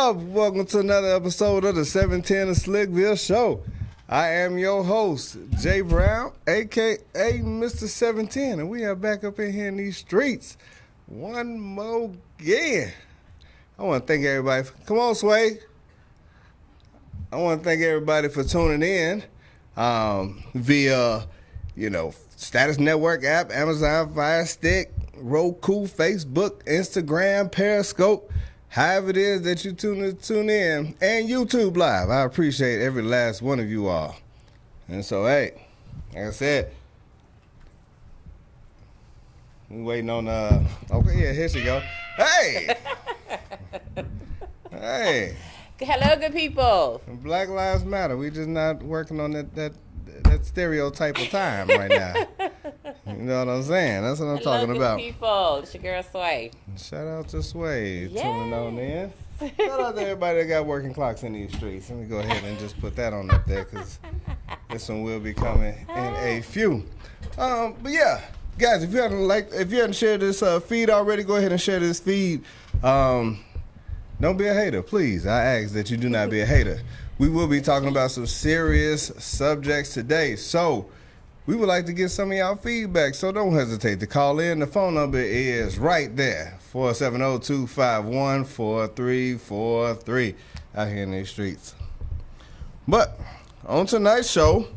up? Welcome to another episode of the 710 of Slickville Show. I am your host, Jay Brown, a.k.a. Mr. 710, and we are back up in here in these streets. One more again. I want to thank everybody. Come on, Sway. I want to thank everybody for tuning in via, Status Network app, Amazon Fire Stick, Roku, Facebook, Instagram, Periscope, however it is that you tune in, and YouTube Live. I appreciate every last one of you all. And so, hey, like I said, we waiting on, okay, yeah, here she go. Hey! Hey! Hello, good people. Black Lives Matter. We just not working on that stereotype of time right now. You know what I'm saying? That's what I'm talking about. Hello, good people. It's your girl, Sway. Shout out to Sway. Yes. Tuning on in. Shout out to everybody that got working clocks in these streets. Let me go ahead and just put that on up there because this one will be coming in a few. But yeah, guys, if you haven't shared this feed already, go ahead and share this feed. Don't be a hater, please. I ask that you do not be a hater. We will be talking about some serious subjects today. So we would like to get some of y'all feedback. So don't hesitate to call in. The phone number is right there. 470-251-4343 out here in these streets. But on tonight's show,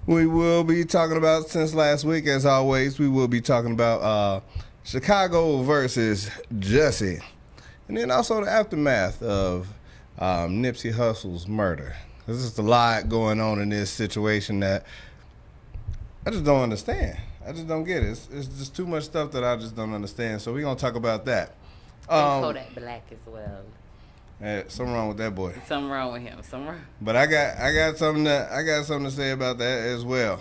we will be talking about, since last week, as always, we will be talking about Chicago versus Jussie. And then also the aftermath of Nipsey Hussle's murder. There's just a lot going on in this situation that I just don't understand. I just don't get it. It's just too much stuff that I just don't understand. So we're going to talk about that. And Kodak Black as well. Something wrong with that boy. Something wrong with him. But I got something to say about that as well.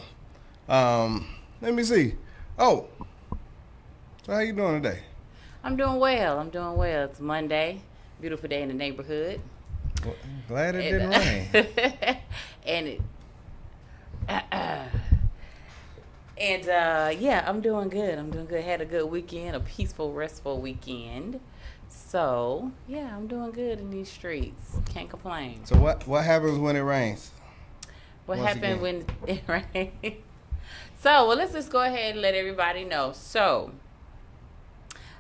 Let me see. Oh, so how you doing today? I'm doing well. It's Monday. Beautiful day in the neighborhood. Well, glad it didn't rain. Yeah, I'm doing good. Had a good weekend, a peaceful, restful weekend. So, yeah, I'm doing good in these streets. Can't complain. So what happens when it rains? What happened when it rains? So, well, let's just go ahead and let everybody know. So,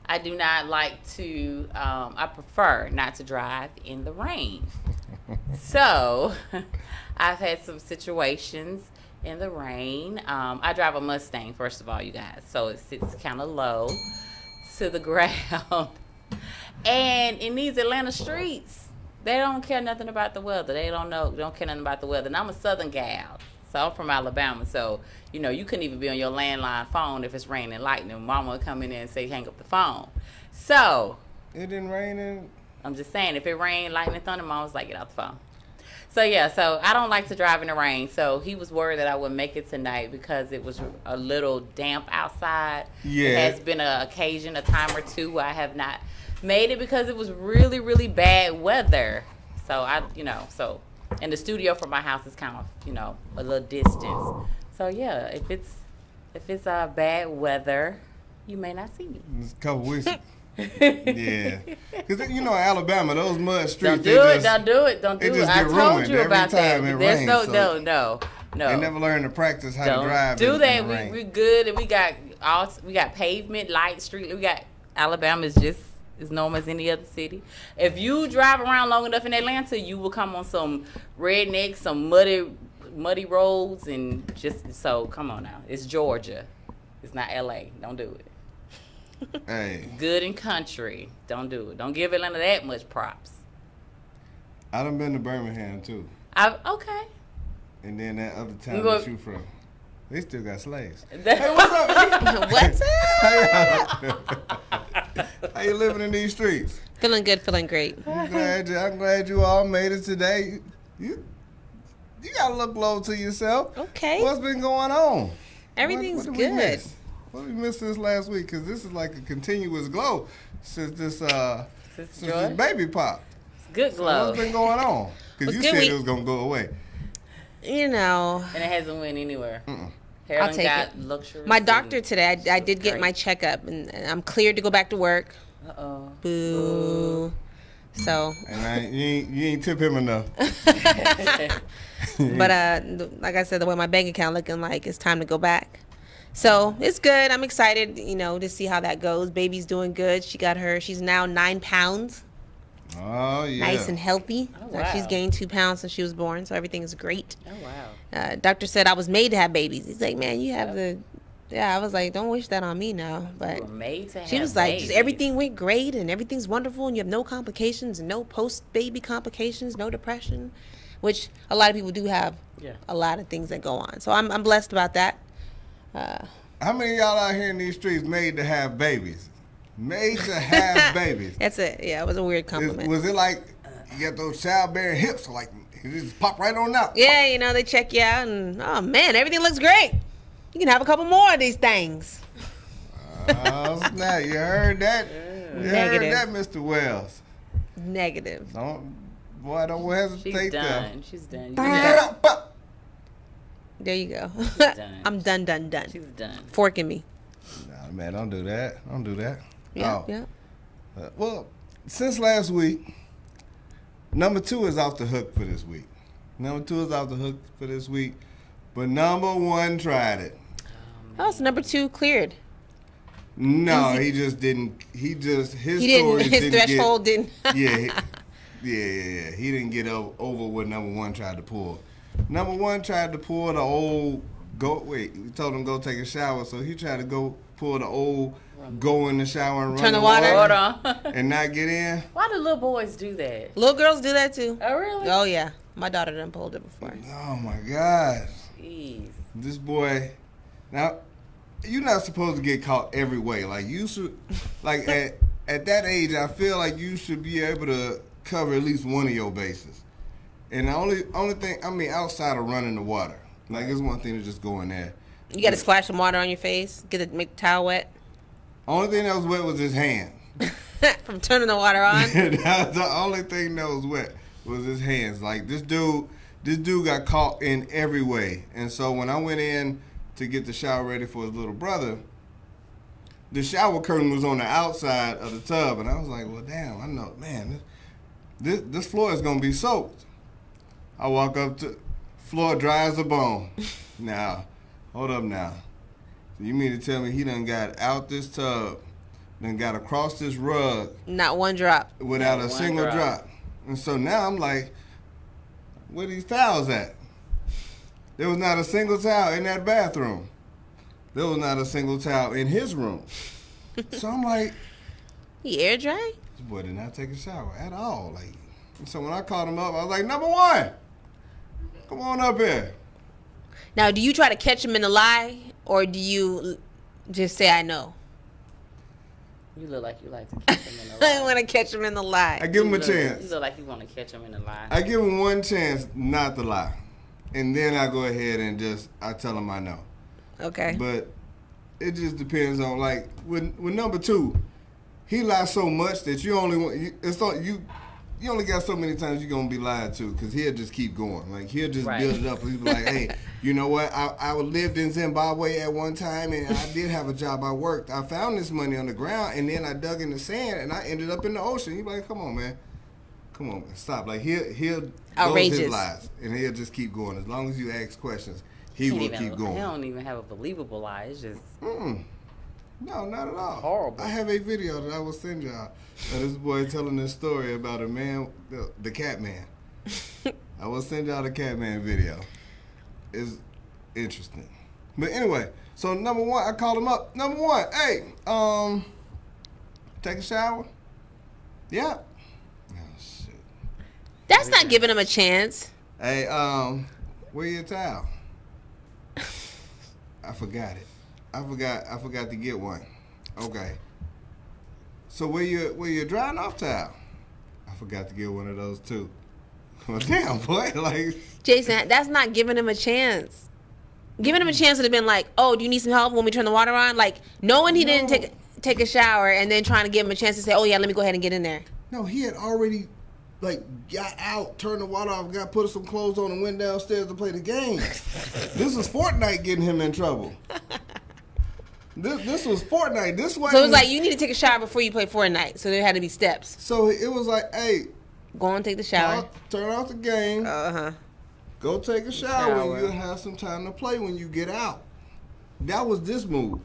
I do not like to, I prefer not to drive in the rain. So, I've had some situations in the rain. I drive a Mustang, first of all, you guys. So, it sits kind of low to the ground. And in these Atlanta streets, they don't care nothing about the weather. They don't care nothing about the weather. And I'm a Southern gal. So I'm from Alabama. So, you couldn't even be on your landline phone if it's raining lightning. Mama would come in there and say, hang up the phone. So. It didn't rain I'm just saying, if it rained, lightning, thunder, Mama was like, get out the phone. So, yeah, so I don't like to drive in the rain. So he was worried that I wouldn't make it tonight because it was a little damp outside. Yeah. It has been an occasion, a time or two, where I have not made it because it was really, really bad weather. So, and the studio from my house is kind of, a little distance. So, yeah, if it's bad weather, you may not see me. It's a couple weeks. Yeah. Because, Alabama, those mud streets. Don't do it. I told you about that. There's no. They never learn to practice how to drive. Do that. We good. And we got pavement, light, street. We got Alabama is just as normal as any other city. If you drive around long enough in Atlanta, you will come on some rednecks, some muddy roads, and so come on now. It's Georgia. It's not LA. Don't do it. Hey. Good and country. Don't do it. Don't give Atlanta that much props. I done been to Birmingham too. Okay. And then that other town that you from. They still got slaves. Hey, what's up? What's up? How you living in these streets? Feeling good, feeling great. I'm glad you all made it today. You gotta look low to yourself. Okay. What's been going on? Everything's what good. What did we miss this last week? Because this is like a continuous glow since this baby pop. It's good glow. So what's been going on? Because you said it was gonna go away. And it hasn't went anywhere. I'll take it. My doctor today, I did get my checkup, and I'm cleared to go back to work. Uh-oh. Boo. So. And you ain't tip him enough. But like I said, the way my bank account looking like, it's time to go back. So it's good. I'm excited, to see how that goes. Baby's doing good. She's now 9 pounds. Oh, yeah. Nice and healthy. Oh, wow. She's gained 2 pounds since she was born, so everything is great. Oh, wow. Doctor said I was made to have babies. He's like, man, you have I was like, don't wish that on me now. But you were made to have she was like, babies. just everything went great and everything's wonderful and you have no complications and no post-baby complications, no depression, which a lot of people do have a lot of things that go on. So I'm blessed about that. How many of y'all out here in these streets made to have babies? Made to have babies. That's it. Yeah, it was a weird compliment. Was it like you got those childbearing hips, like you just pop right on out? Yeah, they check you out and, oh man, everything looks great. You can have a couple more of these things. Oh, snap. You heard that? You heard that, Mr. Wells. Negative. Don't hesitate. She's done. She's done. There you go. She's done. I'm done. She's done. Forking me. Nah, man, don't do that. Don't do that. Yeah. Well, since last week, number 2 is off the hook for this week. But number 1 tried it. Oh, so number 2 cleared. No, he just didn't. His threshold didn't. Yeah. He didn't get over what number 1 tried to pull. Number 1 tried to pull the old we told him go take a shower, so he tried to go pull the old go in the shower and turn the water on and not get in. Why do little boys do that? Little girls do that too. Oh, really? Oh, yeah. My daughter done pulled it before. Oh, my God. Jeez. This boy. Now, you're not supposed to get caught every way. Like, you should, like, at that age, I feel like you should be able to cover at least one of your bases. And the only thing, outside of running the water. Like, it's one thing to just go in there. You got to splash some water on your face, make the towel wet. Only thing that was wet was his hand. From turning the water on? That's the only thing that was wet was his hands. Like, this dude got caught in every way. And so when I went in to get the shower ready for his little brother, the shower curtain was on the outside of the tub. And I was like, well, damn, I know, man, this floor is going to be soaked. I walk up to floor dry as a bone. Now, hold up now. So you mean to tell me he done got out this tub, then got across this rug. Not one drop. Without a single drop. And so now I'm like, where these towels at? There was not a single towel in that bathroom. There was not a single towel in his room. So I'm like, he air dry? This boy did not take a shower at all. Like, so when I called him up, I was like, number 1, come on up here. Now, do you try to catch him in the lie, or do you just say, I know? You look like you like to catch him in the lie. I want to catch him in the lie. I give him a chance. You look like you want to catch him in the lie. I give him one chance not to lie. And then I go ahead and I tell him I know. Okay. But it just depends on, like, with number 2, he lies so much that you only got so many times you're going to be lied to, because he'll just keep going. Like, he'll just build it up. He'll be like, hey, you know what? I lived in Zimbabwe at one time, and I did have a job. I worked. I found this money on the ground, and then I dug in the sand, and I ended up in the ocean. He'll be like, come on, man. Come on, man. Stop. Like, he'll outrageous. His lies, and he'll just keep going. As long as you ask questions, he will keep going. He don't even have a believable lie. It's just... No, not at all. Horrible. I have a video that I will send y'all of this boy telling this story about a man, the cat man. I will send y'all the cat man video. It's interesting. But anyway, so number 1, I called him up. Number 1, hey, take a shower? Yeah. Oh, shit. That's not giving him a chance. Hey, where your towel? I forgot it. I forgot to get one. Okay. So where your drying off towel? I forgot to get one of those too. Well, damn, boy. Like, Jason, that's not giving him a chance. Giving him a chance would have been like, oh, do you need some help when we turn the water on? Like, knowing he didn't take a shower and then trying to give him a chance to say, oh yeah, let me go ahead and get in there. No, he had already, like, got out, turned the water off, put some clothes on, and went downstairs to play the game. This was Fortnite getting him in trouble. This was Fortnite. This was So it was like you need to take a shower before you play Fortnite. So there had to be steps. So it was like, hey, go and take the shower. Turn off the game. Go take a shower. And you'll have some time to play when you get out. That was this move.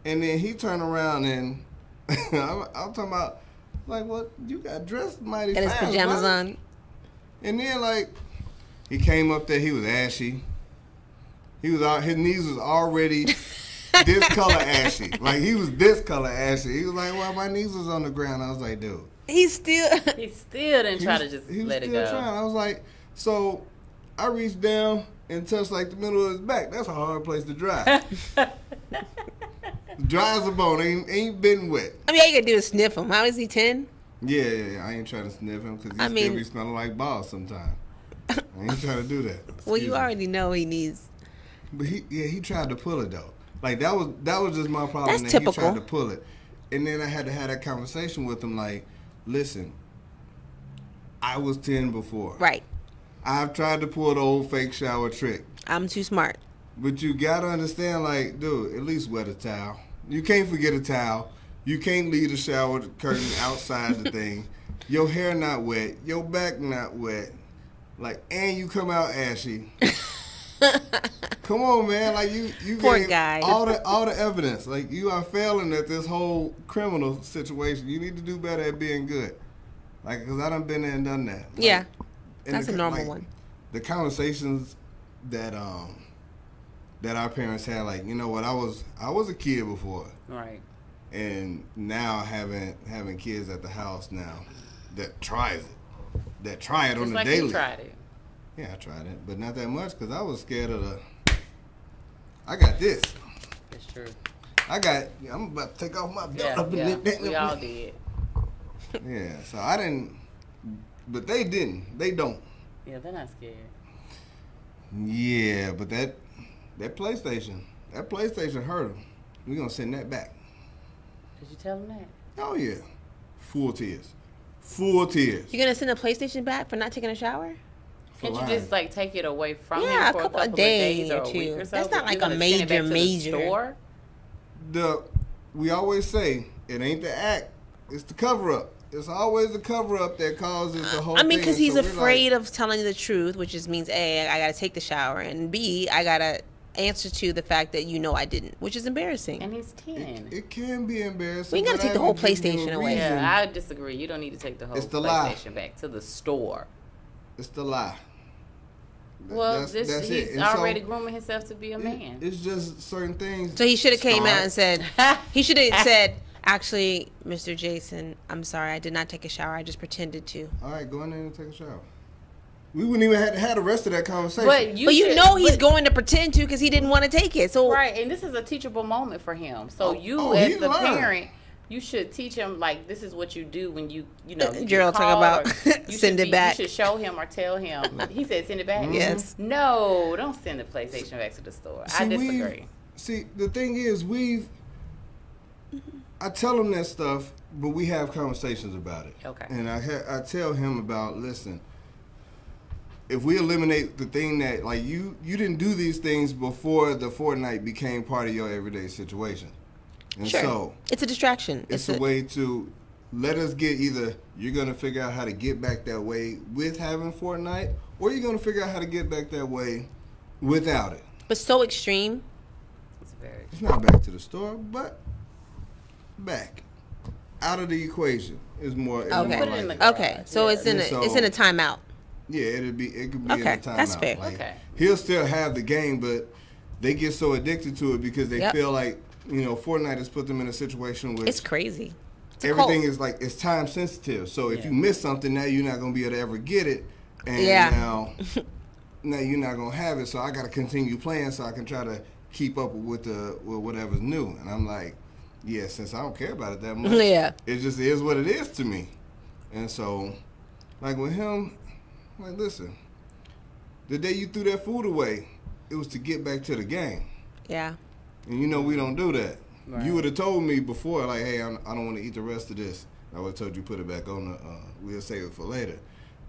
And then he turned around and I'm talking about, like, what? You got dressed mighty fast. Got his pajamas on. And then, like, he came up there. He was ashy. His knees was already this color ashy. Like, he was this color ashy. He was like, well, my knees was on the ground. I was like, dude. He still didn't try to just let it go. Trying. I was like, so I reached down and touched, like, the middle of his back. That's a hard place to dry. Dry as a bone. Ain't been wet. I mean, all you gotta do is sniff him. How is he, 10? Yeah. I ain't trying to sniff him because he still be smelling like balls sometimes. I ain't trying to do that. Well, you already know he needs. But he tried to pull it though. Like that was just my problem. That's typical. He tried to pull it, and then I had to have that conversation with him. Like, listen, I was 10 before. Right. I've tried to pull the old fake shower trick. I'm too smart. But you gotta understand, like, dude, at least wet a towel. You can't forget a towel. You can't leave the shower curtain outside the thing. Your hair not wet. Your back not wet. Like, and you come out ashy. Come on, man. Like, you poor gave guy. all the evidence. Like, you are failing at this whole criminal situation. You need to do better at being good. Like, because I done been there and done that. Like, yeah. That's a normal one. The conversations that our parents had, like, you know what, I was a kid before. Right. And now having kids at the house now that tries it. That try it just on the daily. You tried it. Yeah, I tried it, but not that much because I was scared of I got this. That's true. I'm about to take off my belt. Yeah. We all did. Yeah, so I didn't, but they didn't. They don't. Yeah, they're not scared. Yeah, but that PlayStation hurt them. We're going to send that back. Did you tell them that? Oh, yeah. Full tears. Full tears. You're going to send a PlayStation back for not taking a shower? Can't you just, like, take it away from him for a couple of days or or a week or so? That's not like a major. We always say, it ain't the act, it's the cover-up. It's always the cover-up that causes the whole thing. I mean, because he's afraid of telling the truth, which just means, A, I got to take the shower, and B, I got to answer to the fact that I didn't, which is embarrassing. And he's 10. It can be embarrassing. We ain't got to take the whole PlayStation away. Yeah, I disagree. You don't need to take the whole PlayStation back to the store. It's the lie. Well, he's already grooming himself to be a man. It's just certain things. So he should have came out and said, actually, Mr. Jason, I'm sorry, I did not take a shower. I just pretended to. All right, go in there and take a shower. We wouldn't even have had the rest of that conversation. But he's going to pretend to because he didn't want to take it. So right, and this is a teachable moment for him. So as the parent, you should teach him, like, this is what you do when you Gerald talking about send it back. You should show him or tell him. He said send it back. Mm-hmm. Yes. No, don't send the PlayStation back to the store. I disagree. The thing is, I tell him that stuff, but we have conversations about it. Okay. And I tell him about, listen, if we eliminate the thing that, like, you didn't do these things before the Fortnite became part of your everyday situation. And sure. So it's a distraction. It's a way to let us get either you're going to figure out how to get back that way with having Fortnite, or you're going to figure out how to get back that way without it. But so extreme. It's not back to the store, but back out of the equation is more. Okay. Okay. So it's in a timeout. Yeah, it could be in a timeout. That's fair. Like, he'll still have the game, but they get so addicted to it because they feel like, Fortnite has put them in a situation where it's crazy. Everything is like, it's time sensitive. So if you miss something, now you're not going to be able to ever get it. And now you're not going to have it. So I got to continue playing so I can try to keep up with whatever's new. And I'm like, yeah, since I don't care about it that much, it just is what it is to me. And so, like, with him, like, listen, the day you threw that food away, it was to get back to the game. Yeah. And we don't do that. Right. You would have told me before, like, hey, I don't want to eat the rest of this. I would have told you put it back on we'll save it for later.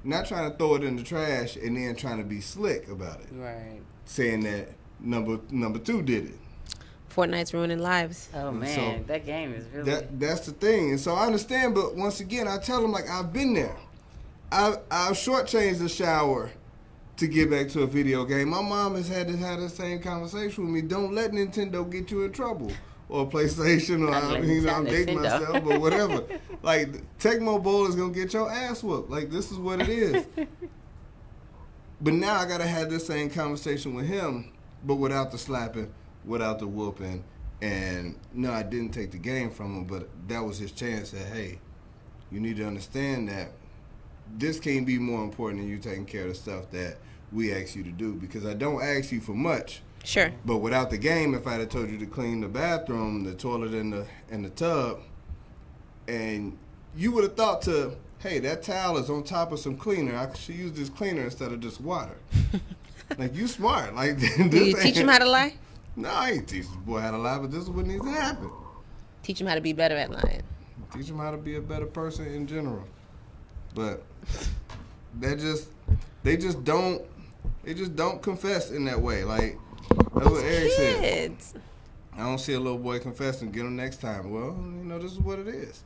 Not trying to throw it in the trash and then trying to be slick about it. Right. Saying that number two did it. Fortnite's ruining lives. Oh man, so that game is really. That's the thing, and so I understand. But once again, I tell them like I've been there. I've shortchanged the shower to get back to a video game. My mom has had to have the same conversation with me. Don't let Nintendo get you in trouble, or PlayStation, or I'm dating myself, but whatever. Like Tecmo Bowl is gonna get your ass whooped. Like this is what it is. But now I gotta have this same conversation with him, but without the slapping, without the whooping. And no, I didn't take the game from him, but that was his chance. That hey, you need to understand that this can't be more important than you taking care of the stuff that we ask you to do, because I don't ask you for much. Sure. But without the game, if I'd have told you to clean the bathroom, the toilet, and the tub, and you would have thought to, hey, that towel is on top of some cleaner. I should use this cleaner instead of just water. Like, you smart. Like, do you teach him how to lie? No, I ain't teach this boy how to lie, but this is what needs to happen. Teach him how to be better at lying. Teach him how to be a better person in general. But they just don't confess in that way. Like that's what Eric said. I don't see a little boy confess and get him next time. Well, this is what it is.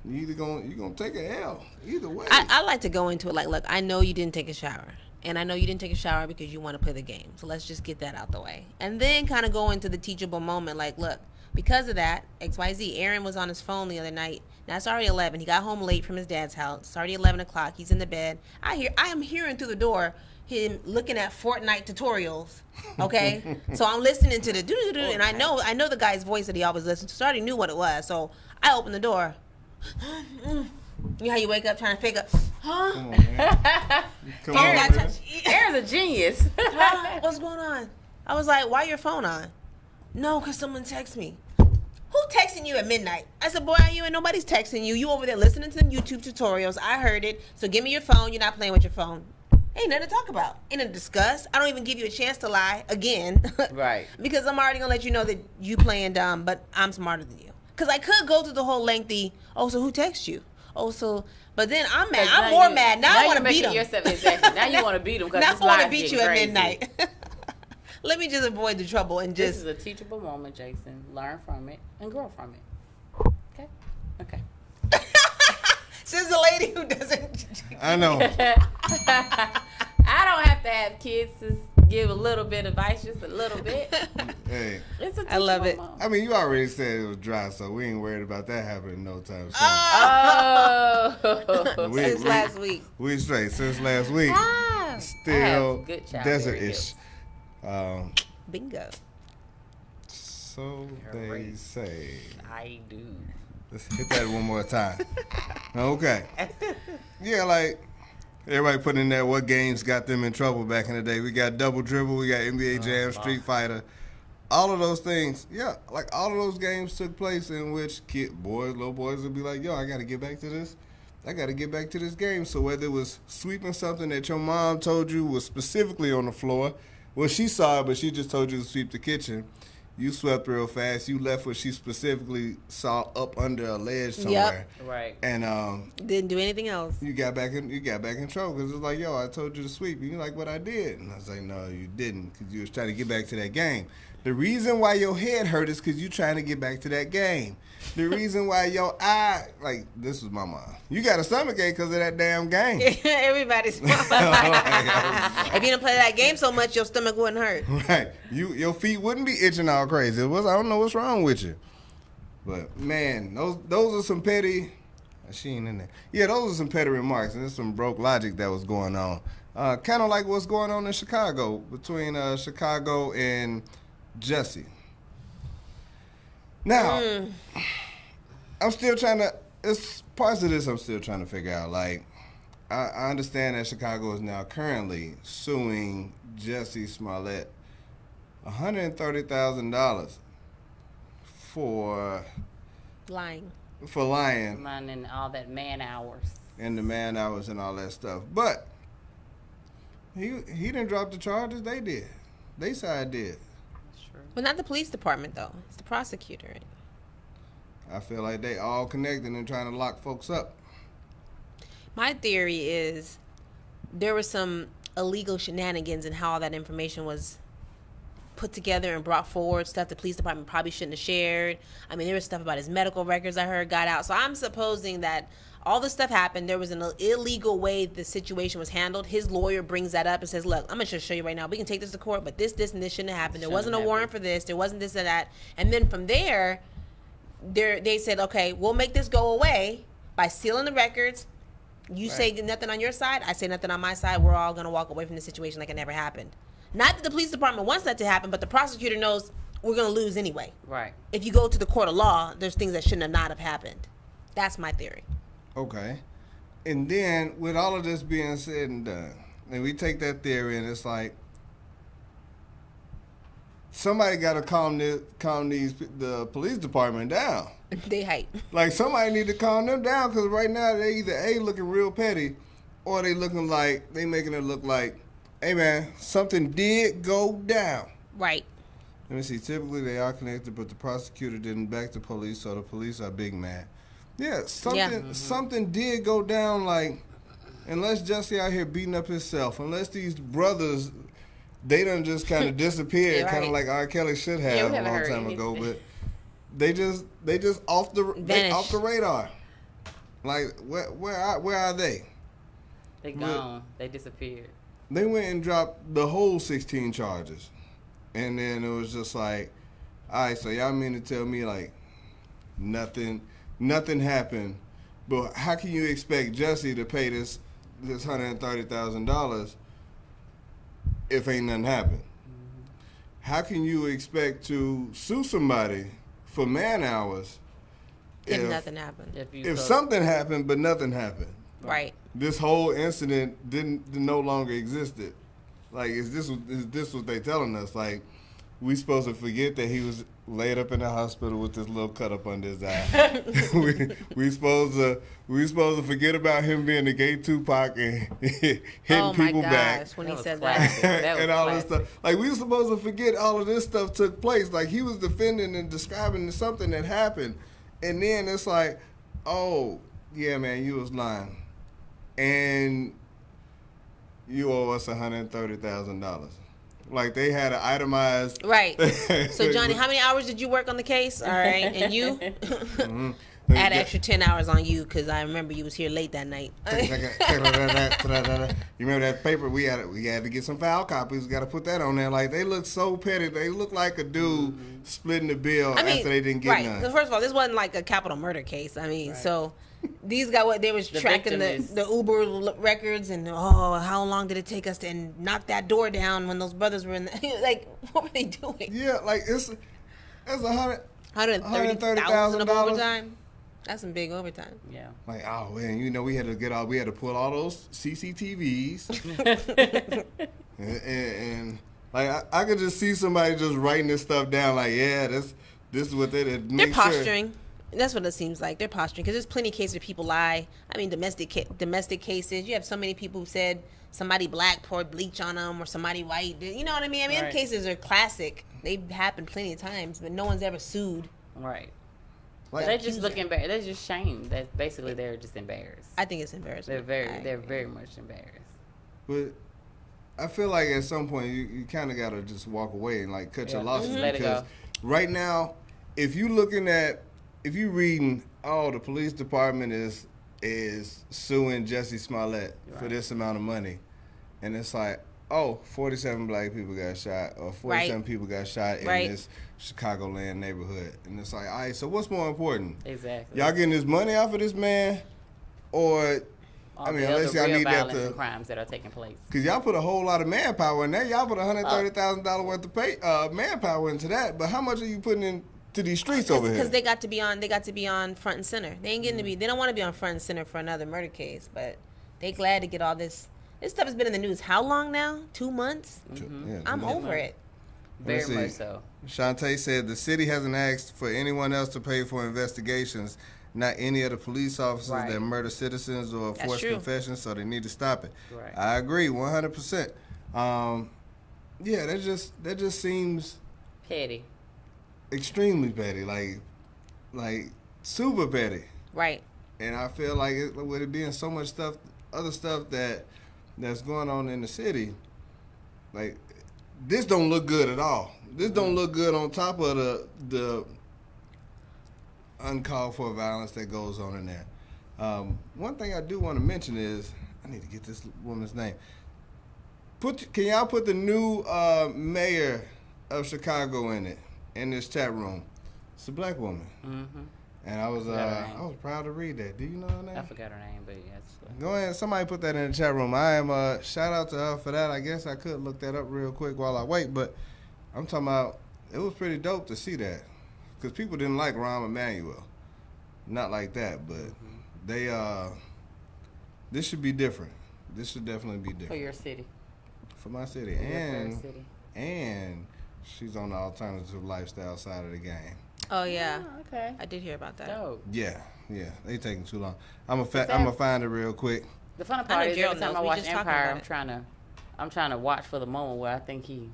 You're gonna take an L either way. I like to go into it like, look, I know you didn't take a shower, and I know you didn't take a shower because you want to play the game. So let's just get that out the way, and then kind of go into the teachable moment. Like, look, because of that, XYZ. Aaron was on his phone the other night. Now it's already 11. He got home late from his dad's house. It's already 11 o'clock. He's in the bed. I am hearing through the door him looking at Fortnite tutorials. Okay, so I'm listening to the doo-doo-doo, and I know the guy's voice that he always listens to. So I already knew what it was. So I opened the door. You know how you wake up trying to figure, huh? Come on, man. Come on, Aaron's a genius. Huh? What's going on? I was like, why your phone on? No, because someone texted me. Who texting you at midnight? I said, boy, you and nobody's texting you. You over there listening to them YouTube tutorials. I heard it. So give me your phone. You're not playing with your phone. Ain't nothing to talk about. Ain't nothing to discuss. I don't even give you a chance to lie again. Right. Because I'm already going to let you know that you playing dumb, but I'm smarter than you. Because I could go through the whole lengthy, oh, so who texts you? Oh, so, but then I'm mad. I'm more mad. Now I want to beat him. Exactly. Now you want to beat him because now I want to beat you at midnight. Let me just avoid the trouble and just. This is a teachable moment, Jason. Learn from it and grow from it. Okay? Okay. She's a lady who doesn't. I know. I don't have to have kids to give a little bit of advice, just a little bit. Hey. It's a I love it. moment. I mean, you already said it was dry, so we ain't worried about that happening no time soon. Oh. Since last week. We straight. Since last week. Still desert-ish. Bingo. So they say. I do. Let's hit that one more time. Okay. Yeah, like everybody put in there what games got them in trouble back in the day. We got Double Dribble, we got NBA Jam, Street Fighter. All of those things, yeah, like all of those games took place in which little boys would be like, yo, I got to get back to this. I got to get back to this game. So whether it was sweeping something that your mom told you was specifically on the floor, well, she saw it, but she just told you to sweep the kitchen. You swept real fast. You left what she specifically saw up under a ledge somewhere. Yep. Right. And didn't do anything else. You got back in trouble because it's like, yo, I told you to sweep. And you're like, what I did? And I was like, no, you didn't, because you was trying to get back to that game. The reason why your head hurt is because you trying to get back to that game. The reason why your eye, like, this was my mom. You got a stomachache because of that damn game. Everybody's mom. If you didn't play that game so much, your stomach wouldn't hurt. Right. Your feet wouldn't be itching all crazy. I don't know what's wrong with you. But, man, those are some petty. She ain't in there. Yeah, those are some petty remarks, and there's some broke logic that was going on. Kind of like what's going on in Chicago, between Chicago and Jussie. Now, I'm still trying to, it's parts of this I'm still trying to figure out. Like, I understand that Chicago is now currently suing Jussie Smollett $130,000 for lying. For lying. And all that man hours. And the man hours and all that stuff. But he didn't drop the charges. They did. They side did. Well, not the police department, though. It's the prosecutor. I feel like they all connected and trying to lock folks up. My theory is there was some illegal shenanigans in how all that information was put together and brought forward stuff the police department probably shouldn't have shared. I mean, there was stuff about his medical records I heard got out. So I'm supposing that all this stuff happened. There was an illegal way the situation was handled. His lawyer brings that up and says, look, I'm going to just show you right now. We can take this to court, but this, and this shouldn't have happened. There wasn't a warrant for this. There wasn't this and that. And then from there, they said, okay, we'll make this go away by sealing the records. You say nothing on your side. I say nothing on my side. We're all going to walk away from the situation like it never happened. Not that the police department wants that to happen, but the prosecutor knows we're going to lose anyway. Right. If you go to the court of law, there's things that shouldn't have not have happened. That's my theory. Okay. And then, with all of this being said and done, and we take that theory and it's like, somebody got to calm the police department down. They hype. Like, somebody need to calm them down, because right now they either A, looking real petty, or they looking like, they making it look like, hey man, something did go down. Right. Let me see. Typically they are connected, but the prosecutor didn't back the police, so the police are big mad. Yeah, something did go down. Like, unless Jussie out here beating up himself, unless these brothers, they done just kind of disappeared, kind of like R. Kelly should have a long time ago, but they just off the radar. Like, where are they? They gone. They disappeared. They went and dropped the whole 16 charges. And then it was just like, all right, so y'all mean to tell me, like, nothing happened. But how can you expect Jussie to pay this $130,000 if ain't nothing happened? How can you expect to sue somebody for man hours if nothing happened? If something happened, but nothing happened. Right. This whole incident no longer existed. Like, is this what they telling us? Like, we supposed to forget that he was laid up in the hospital with this little cut up under his eye. we supposed to forget about him being the gay Tupac and hitting people back. When he said that. And all this stuff. Like, we were supposed to forget all of this stuff took place. Like, he was defending and describing something that happened, and then it's like, oh yeah, man, you was lying. And you owe us $130,000. Like, they had an itemized. Right. So, Johnny, how many hours did you work on the case? All right. And you? Mm-hmm. Add extra 10 hours on you, because I remember you was here late that night. You remember that paper? We had to get some file copies. We got to put that on there. Like, they look so petty. They look like a dude splitting the bill after they didn't get none. Right. First of all, this wasn't like a capital murder case. I mean, so these got what they was tracking the Uber records, and how long did it take us to knock that door down when those brothers were in the, like, what were they doing? Yeah, like, it's $130,000 of overtime. That's some big overtime. Yeah. Like, oh man, we had to pull all those CCTVs, and like I could just see somebody just writing this stuff down. Like, yeah, this is what they did. They're posturing. That's what it seems like. They're posturing, because there's plenty of cases where people lie. I mean, domestic cases. You have so many people who said somebody black poured bleach on them, or somebody white. You know what I mean? I mean, them cases are classic. They've happened plenty of times, but no one's ever sued. Right. Like, they just look embarrassed. They're just shamed. That basically they're just embarrassed. I think it's embarrassing. They're very much embarrassed. But I feel like at some point you kind of gotta just walk away and like cut your losses, Let because it go. Right now, if you reading, the police department is suing Jussie Smollett for this amount of money, and it's like, 47 black people got shot, or 47 people got shot in this Chicagoland neighborhood. And it's like, all right, so what's more important? Exactly. Y'all getting this money off of this man, or, unless y'all need that to... crimes that are taking place. Because y'all put a whole lot of manpower in there. Y'all put $130,000 worth of manpower into that. But how much are you putting into these streets over here? Because they got to be on front and center. They ain't getting to be... They don't want to be on front and center for another murder case, but they glad to get all this... This stuff has been in the news how long now? 2 mons? I'm over it. Very much so. Shantae said the city hasn't asked for anyone else to pay for investigations, not any of the police officers that murder citizens or force confessions, so they need to stop it. Right. I agree 100%. That just seems petty. Extremely petty, like super petty. Right. And I feel like with it being so much other stuff that's going on in the city, like, this don't look good at all. this don't look good on top of the uncalled for violence that goes on in there. One thing I do want to mention is I need to get this woman's name. Can y'all put the new mayor of Chicago in this chat room? It's a black woman. Mm-hmm. And I was proud to read that. Do you know her name? I forgot her name, but yes. Go ahead. Somebody put that in the chat room. I am shout out to her for that. I guess I could look that up real quick while I wait, but I'm talking about it was pretty dope to see that because people didn't like Rahm Emanuel. Not like that, but they this should be different. This should definitely be different. For your city. For my city. And she's on the alternative lifestyle side of the game. Oh yeah. Oh, okay. I did hear about that. Dope. Yeah. They taking too long. I'm gonna find it real quick. The funny part is every time I watch Empire, I'm trying to watch for the moment where I think he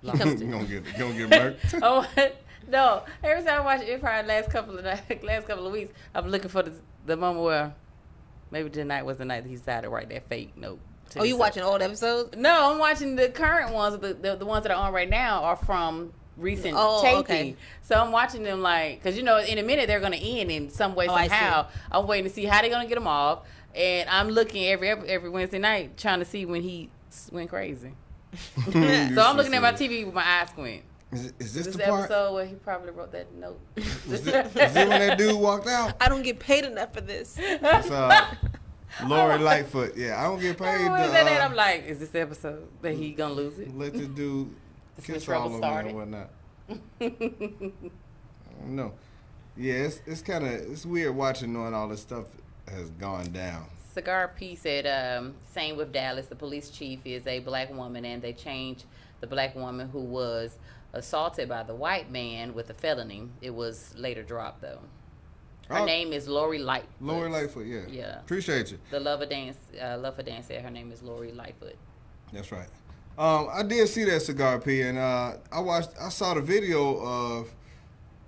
lost it. gonna get murked. Oh no! Every time I watch Empire, last couple of weeks, I'm looking for the moment where maybe tonight was the night that he decided to write that fake note. Oh, you watching old episodes? No, I'm watching the current ones. The ones that are on right now are from recent taping. Okay. So I'm watching them because in a minute they're going to end in some way, somehow. I'm waiting to see how they're going to get them off. And I'm looking every Wednesday night trying to see when he went crazy. So I'm looking at my TV with my eyes squint. Is this the episode part? where he probably wrote that note? Is it when that dude walked out? I don't get paid enough for this. It's, Lori Lightfoot. Yeah, I don't get paid. I'm like, is this the episode that he gonna lose it? Let the dude kiss all of them and whatnot. I don't know. Yeah, it's weird watching knowing all this stuff has gone down. Cigar P said, same with Dallas. The police chief is a black woman, and they changed the black woman who was assaulted by the white man with a felony. It was later dropped, though. Her name is Lori Lightfoot. Lori Lightfoot, yeah. Yeah. Appreciate you. The Love for Dance said her name is Lori Lightfoot. That's right. I did see that Cigar P, and I saw the video of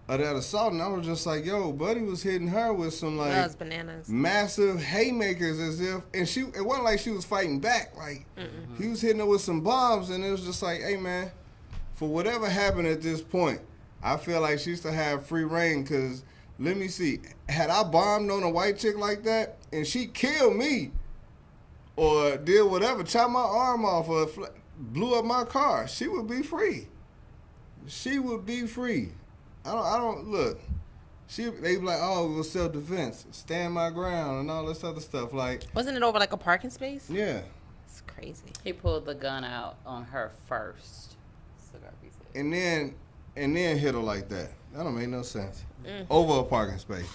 that assault, and I was just like, yo, buddy was hitting her with some bananas. Massive haymakers and it wasn't like she was fighting back. Like he was hitting her with some bombs, and it was just like, hey man, for whatever happened at this point, I feel like she used to have free reign because let me see, had I bombed on a white chick like that and she killed me or did whatever, chopped my arm off or blew up my car, she would be free. She would be free. I don't look. They be like, oh, it was self-defense, stand my ground, and all this other stuff. Like, wasn't it over like a parking space? Yeah, it's crazy. He pulled the gun out on her first. And then hit her like that. That don't make no sense. Over a parking space.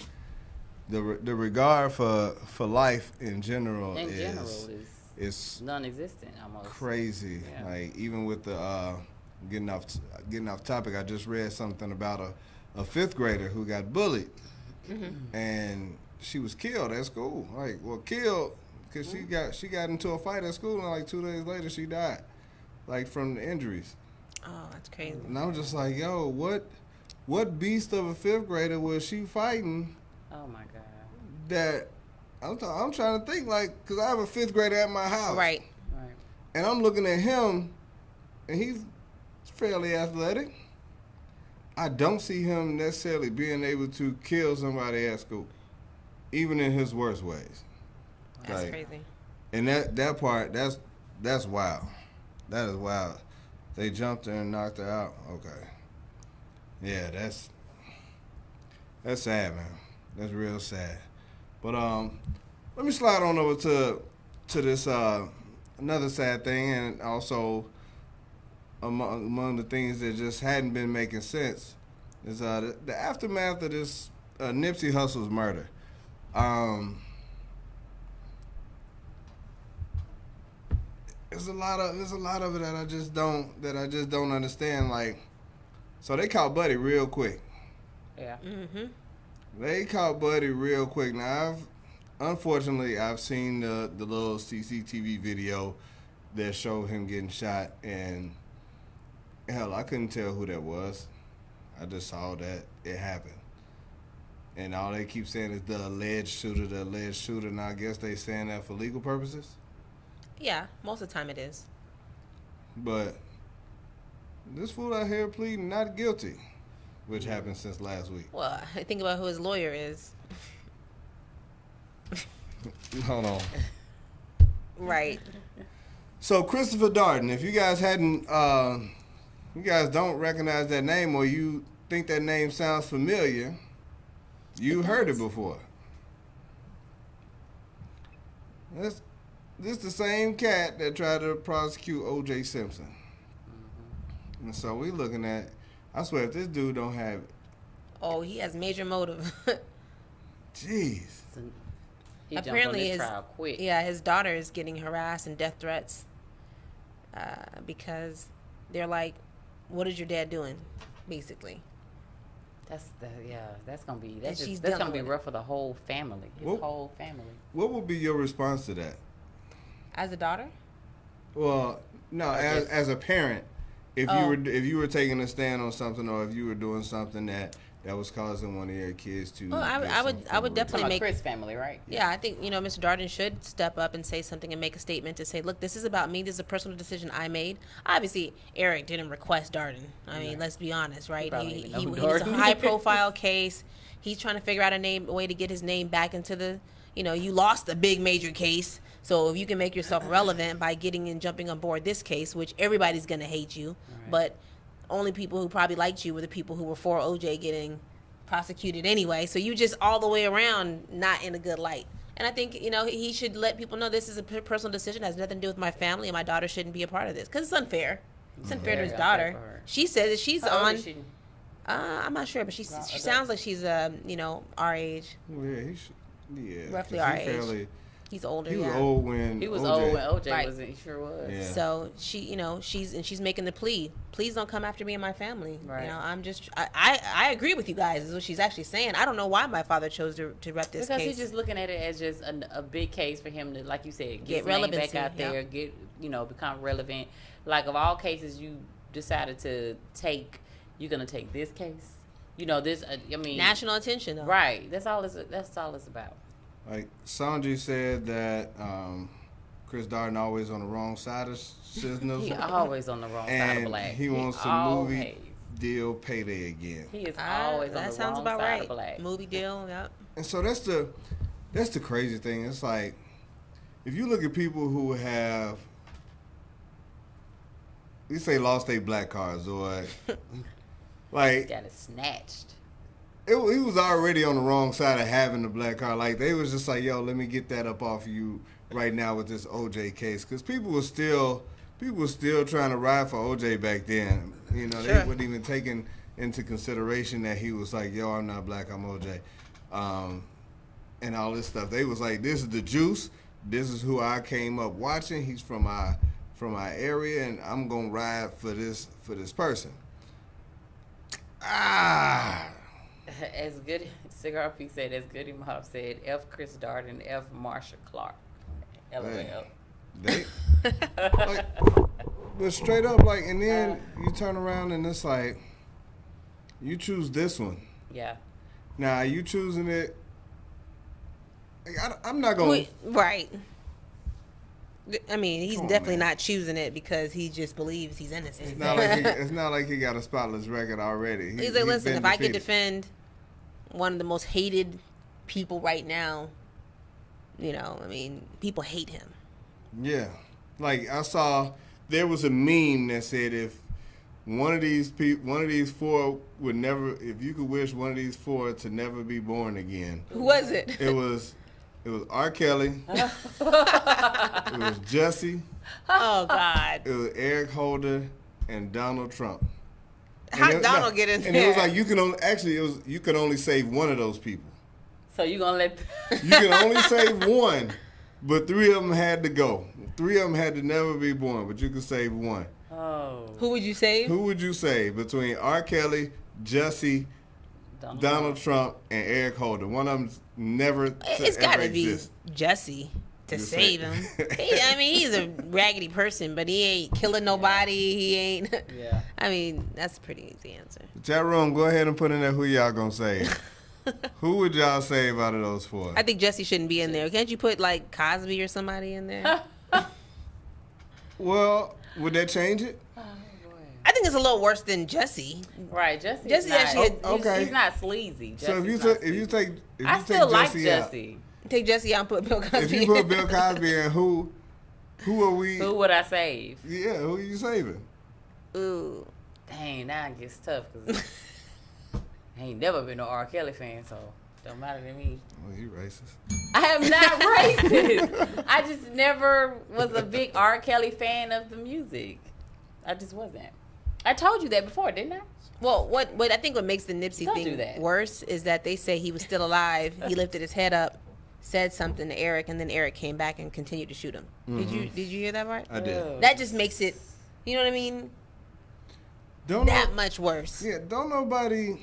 The regard for life in general is non-existent almost. Crazy. Yeah. Like even with the getting off topic, I just read something about a fifth grader who got bullied, and she was killed at school. Killed because she got into a fight at school, and like 2 days later she died, like from the injuries. Oh, that's crazy. And I was just like, yo, what beast of a fifth grader was she fighting? Oh my God. That I'm trying to think, because I have a fifth grader at my house, right, and I'm looking at him, and he's fairly athletic. I don't see him necessarily being able to kill somebody at school, even in his worst ways. That's crazy. And that part, that's wild. That is wild. They jumped her and knocked her out. Okay. Yeah, that's sad, man. That's real sad. But let me slide on over to this another sad thing, and also among the things that just hadn't been making sense is the aftermath of this Nipsey Hussle's murder. There's a lot of it that I just don't understand. Like, so they caught Buddy real quick. Yeah. They caught Buddy real quick. Now, unfortunately, I've seen the little CCTV video that showed him getting shot, and hell, I couldn't tell who that was. I just saw that it happened. And all they keep saying is the alleged shooter, and I guess they saying that for legal purposes. Yeah, most of the time it is. But this fool out here pleading not guilty, which happened since last week. Well, think about who his lawyer is. Hold on. Right. So Christopher Darden, if you guys you guys don't recognize that name or you think that name sounds familiar, you heard it before. This is the same cat that tried to prosecute O.J. Simpson. Mm-hmm. And so we looking at, I swear, if this dude don't have... Oh, he has major motive. Jeez. He apparently jumped on this trial quick. Yeah, his daughter is getting harassed and death threats because they're like, what is your dad doing, basically. That's gonna be rough for the whole family. His whole family. What would be your response to that? As a daughter? Well, no, as a parent, if you were taking a stand on something, or if you were doing something that was causing one of your kids to. Oh, I would definitely make Chris family, right? Yeah, I think Mr. Darden should step up and say something and make a statement to say, look, this is about me. This is a personal decision I made. Obviously, Eric didn't request Darden. I mean, let's be honest, right? He's a high-profile case. He's trying to figure out a way to get his name back into the. You lost a big major case, so if you can make yourself relevant by getting and jumping on board this case, which everybody's gonna hate you, right. But only people who probably liked you were the people who were for OJ getting prosecuted anyway. So you just all the way around not in a good light. And I think, he should let people know this is a personal decision. It has nothing to do with my family, and my daughter shouldn't be a part of this. Because it's unfair. It's unfair to his daughter. She says that she's on... Is she? I'm not sure, but she sounds like she's, our age. Well, roughly our age. He's older. He was old when OJ right. was. He sure was. Yeah. So she's making the plea. Please don't come after me and my family. Right. I agree with you guys. Is what she's actually saying. I don't know why my father chose to rep this case. Because he's just looking at it as just a big case for him to, like you said, get his relevancy name back out there, become relevant. Like of all cases you decided to take, you're gonna take this case. This. National attention, though. Right. That's all it's about. Like Sanji said that Chris Darden always on the wrong side of signals. He always on the wrong side of black. He wants a movie deal payday again. He is always on the wrong side of black. Movie deal, yep. And so that's the crazy thing. It's like if you look at people who have, you say lost their black cards or like got it snatched. He was already on the wrong side of having the black card. Like, they was just like, yo, let me get that up off of you right now with this OJ case. Because people were still trying to ride for OJ back then. Sure. They weren't even taking into consideration that he was like, yo, I'm not black, I'm OJ. And all this stuff. They was like, this is the juice. This is who I came up watching. He's from my area, and I'm going to ride for this person. As good Cigar P said, as Goody Mob said, F. Chris Darden, F. Marsha Clark. LOL. But straight up, like, and then you turn around and it's like, you choose this one. Yeah. Now, you choosing it. I'm not going to. Right. I mean, he's definitely not choosing it because he just believes he's innocent. It's not like he got a spotless record already. He's like, listen, if I could defend one of the most hated people right now, people hate him. Yeah. Like, I saw, there was a meme that said if one of these four would never, if you could wish one of these four to never be born again. Who was it? It was R. Kelly. It was Jussie. Oh, God. It was Eric Holder and Donald Trump. How did Donald get in there? And it was like you can only save one of those people. So you gonna let? You can only save one, but three of them had to go. Three of them had to never be born, but you could save one. Oh. Who would you save? Who would you save between R. Kelly, Jussie, Donald Trump, and Eric Holder? One of them's never. It's got to be Jussie to save him. He's a raggedy person, but he ain't killing nobody. He ain't. Yeah. That's a pretty easy answer. Chat room, go ahead and put in there who y'all gonna save. Who would y'all save out of those four? I think Jussie shouldn't be in there. Can't you put like Cosby or somebody in there? Well, would that change it? I think it's a little worse than Jussie. Right, Jussie actually. He's not sleazy. So if you take I still like Jussie, take Jussie out and put Bill Cosby. if you put Bill Cosby in, who are we? Who would I save? Yeah, who are you saving? Ooh. Dang, now it gets tough because I ain't never been no R. Kelly fan, so don't matter to me. Well, you racist. I am not racist. I just never was a big R. Kelly fan of the music. I just wasn't. I told you that before, didn't I? Well, what I think what makes the Nipsey Don't do thing that. worse is that they say he was still alive. He lifted his head up, said something to Eric, and then Eric came back and continued to shoot him. Mm-hmm. Did you hear that part? I did. That just makes it, you know what I mean? Much worse. Yeah, don't nobody.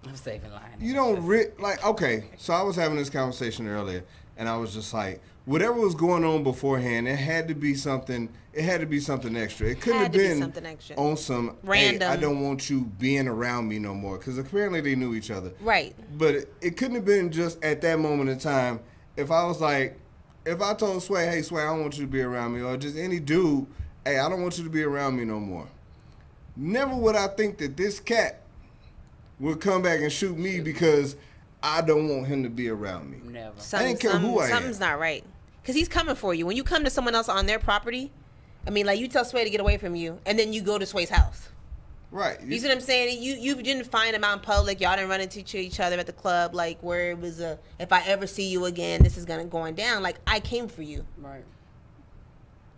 I'm saving line. You don't like. Okay, so I was having this conversation earlier, and I was just like, whatever was going on beforehand, it had to be something. It had to be something extra. It couldn't have been something extra. On some random. Hey, I don't want you being around me no more, because apparently they knew each other. Right. But it couldn't have been just at that moment in time. If I was like, if I told Sway, hey Sway, I don't want you to be around me, or just any dude, hey, I don't want you to be around me no more. Never would I think that this cat would come back and shoot me because I don't want him to be around me. Never. I didn't care who I am. Something's not right. Because he's coming for you. When you come to someone else on their property, I mean, like, you tell Sway to get away from you, and then you go to Sway's house. Right. You see what I'm saying? You didn't find him out in public. Y'all didn't run into each other at the club, like, where it was if I ever see you again, this is going down. Like, I came for you. Right.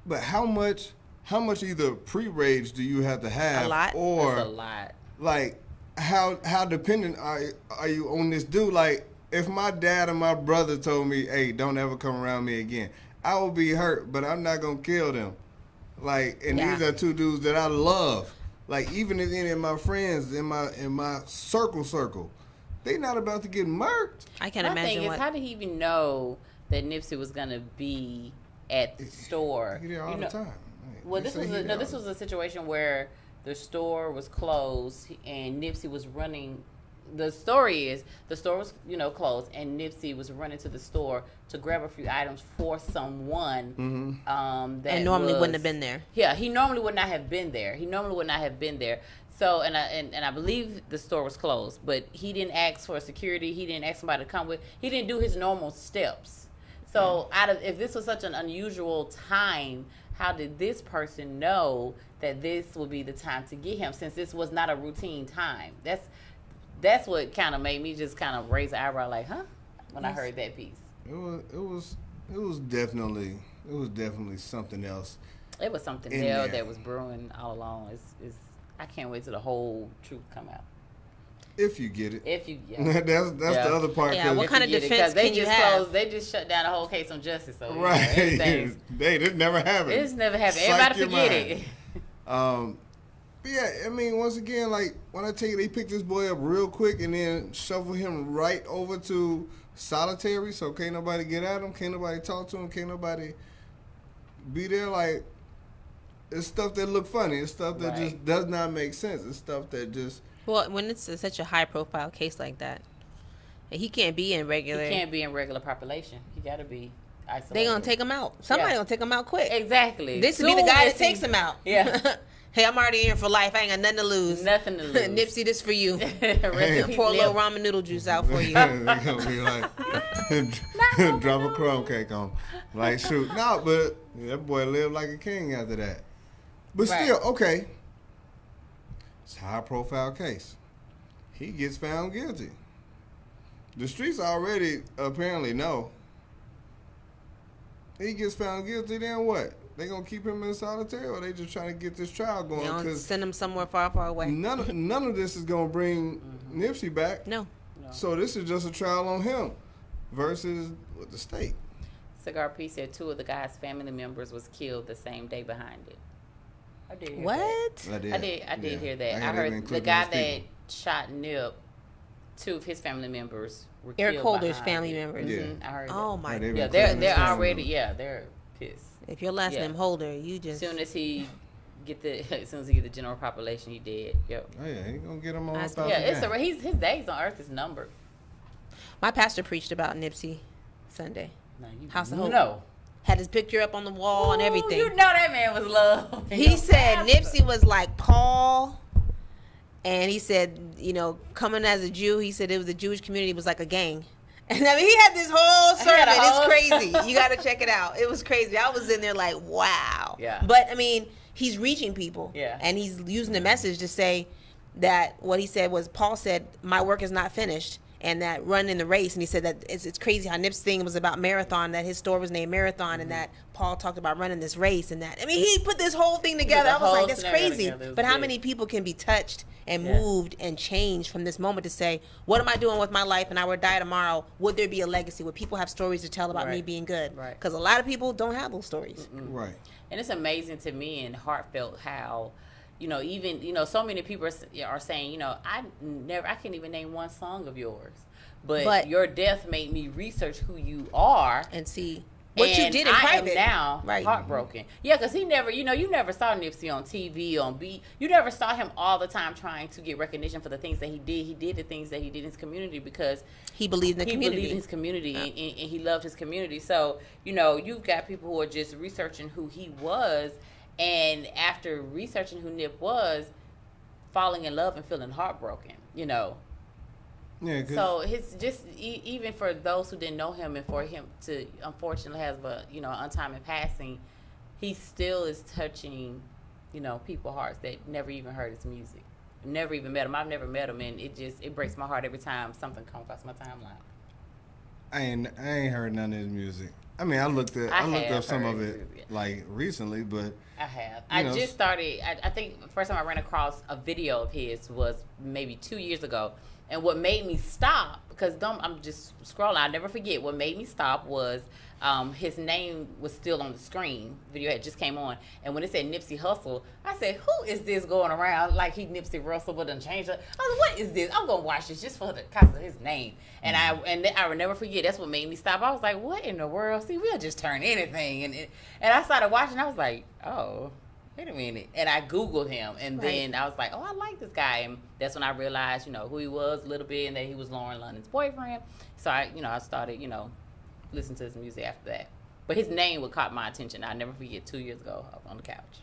But how much either pre-rage do you have to have? A lot. Or That's a lot. Like, how dependent are you on this dude? Like, if my dad and my brother told me, hey, don't ever come around me again, I will be hurt, but I'm not gonna kill them. Like, and these are two dudes that I love. Like, even if any of my friends in my circle, they not about to get murked. I can't My imagine thing is, how did he even know that Nipsey was gonna be at the store? He there all the time. Well, this was a situation where the store was closed and Nipsey was running. The story is the store was closed and Nipsey was running to the store to grab a few items for someone that normally wouldn't have been there. Yeah, he normally would not have been there. So and I believe the store was closed, but he didn't ask for security. He didn't ask somebody to come with. He didn't do his normal steps. So if this was such an unusual time, how did this person know that this would be the time to get him, since this was not a routine time? That's what kind of made me just kind of raise an eyebrow, like, huh? When I heard that piece. It was definitely something else. It was something else that was brewing all along. I can't wait till the whole truth come out. If you get it. That's the other part. Yeah, what kind of defense can you have? They just shut down the whole case on Jussie. So right. This never happened. This never happened. Everybody forget it. But yeah, I mean, once again, like, when I tell you they picked this boy up real quick and then shuffle him right over to solitary, so can't nobody get at him, can't nobody talk to him, can't nobody be there. Like, it's stuff that look funny. It's stuff that just does not make sense. It's stuff that just... Well, when it's such a high-profile case like that, he can't be in regular... He can't be in regular population. He got to be isolated. They going to take him out. Somebody going to take him out quick. Exactly. This would be the guy that takes him out. Yeah. Hey, I'm already in for life. I ain't got nothing to lose. Nothing to lose. Nipsey, this for you. Pour a little ramen noodle juice out for you. They're gonna be like, drop a crumb cake on. Like, shoot. No, but that boy lived like a king after that. But still, okay. It's a high-profile case. He gets found guilty. The streets already apparently know. He gets found guilty, then what? They gonna keep him in solitary, or they just trying to get this trial going? They don't send him somewhere far, far away. None of this is gonna bring Nipsey back. No. So this is just a trial on him versus with the state. Cigar P said 2 of the guy's family members was killed the same day behind it. I did hear what? That. I did hear that. I heard the guy that shot Nip, 2 of his family members were killed. Eric Holder's family members. Mm-hmm. I heard that. Oh my God. Yeah, they're already they're pissed. If your last name Holder, you just... As soon as he get the general population, he dead. Yep. Oh yeah, he gonna get him on. His days on earth is numbered. My pastor preached about Nipsey Sunday. House of Hope. No. Had his picture up on the wall and everything. You know that man was loved. He said Nipsey was like Paul. And he said, you know, coming as a Jew, he said it was the Jewish community was like a gang. And I mean, he had this whole sermon. It's crazy. You got to check it out. It was crazy. I was in there like, wow. Yeah. But, I mean, he's reaching people. Yeah. And he's using the message to say that what he said was, Paul said, my work is not finished. And that run in the race. And he said that it's crazy how Nip's thing was about marathon, that his store was named Marathon, and that Paul talked about running this race and that. I mean, he put this whole thing together. I was like, that's crazy. But how many people can be touched and moved and changed from this moment to say, what am I doing with my life and I would die tomorrow? Would there be a legacy? Would people have stories to tell about me being good? Right. Because a lot of people don't have those stories. Right. And it's amazing to me and heartfelt how, you know, even, you know, so many people are saying, you know, I can't even name one song of yours. But your death made me research who you are. And see what you did in private. I am now heartbroken. Yeah, because he never, you know, you never saw Nipsey on TV, on beat. You never saw him all the time trying to get recognition for the things that he did. He did the things that he did in his community because he believed in the community. He believed in his community and he loved his community. So, you know, you've got people who are just researching who he was. And after researching who Nip was, falling in love and feeling heartbroken, you know. Yeah, so his just even for those who didn't know him and for him to unfortunately have a untimely passing, he still is touching, you know, people's hearts that never even heard his music, never even met him. I've never met him, and it breaks my heart every time something comes across my timeline. I ain't heard none of his music. I mean, I looked up some of it like recently, but I have. I just started. I think the first time I ran across a video of his was maybe 2 years ago. And what made me stop, because I'm just scrolling, I'll never forget, what made me stop was his name was still on the screen. Video had just came on. And when it said Nipsey Hussle, I said, who is this going around like he Nipsey Russell but done changed it? I was like, what is this? I'm going to watch this just for the cause of his name. And I will never forget, that's what made me stop. I was like, what in the world? See, we'll just turn anything. And I started watching, I was like, oh, wait a minute. And I Googled him, and then I was like, oh, I like this guy. And that's when I realized, you know, who he was a little bit, and that he was Lauren London's boyfriend. So I started, you know, listening to his music after that. But his name would caught my attention. I'll never forget 2 years ago up on the couch.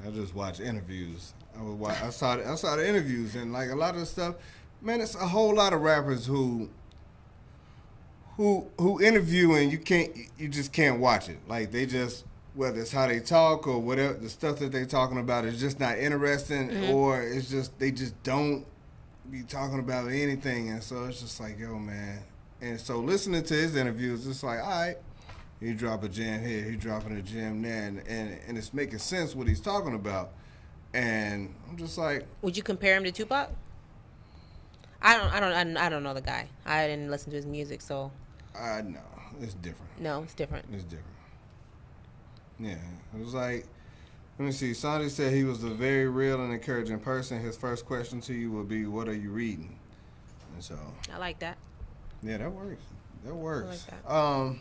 I just watched interviews. I saw the interviews, and like a lot of the stuff, man, it's a whole lot of rappers who interview and you just can't watch it. Like they just, whether it's how they talk or whatever, the stuff that they're talking about is just not interesting, or it's just they just don't be talking about anything, and so it's just like, yo, man. And so listening to his interviews, it's like, all right, he drop a jam here, he dropping a jam there, and it's making sense what he's talking about, and I'm just like, would you compare him to Tupac? I don't know the guy. I didn't listen to his music, so. No, it's different. No, it's different. It's different. Yeah, it was like, let me see. Sandy said he was a very real and encouraging person. His first question to you would be, "What are you reading?" And so I like that. Yeah, that works. That works. I like that.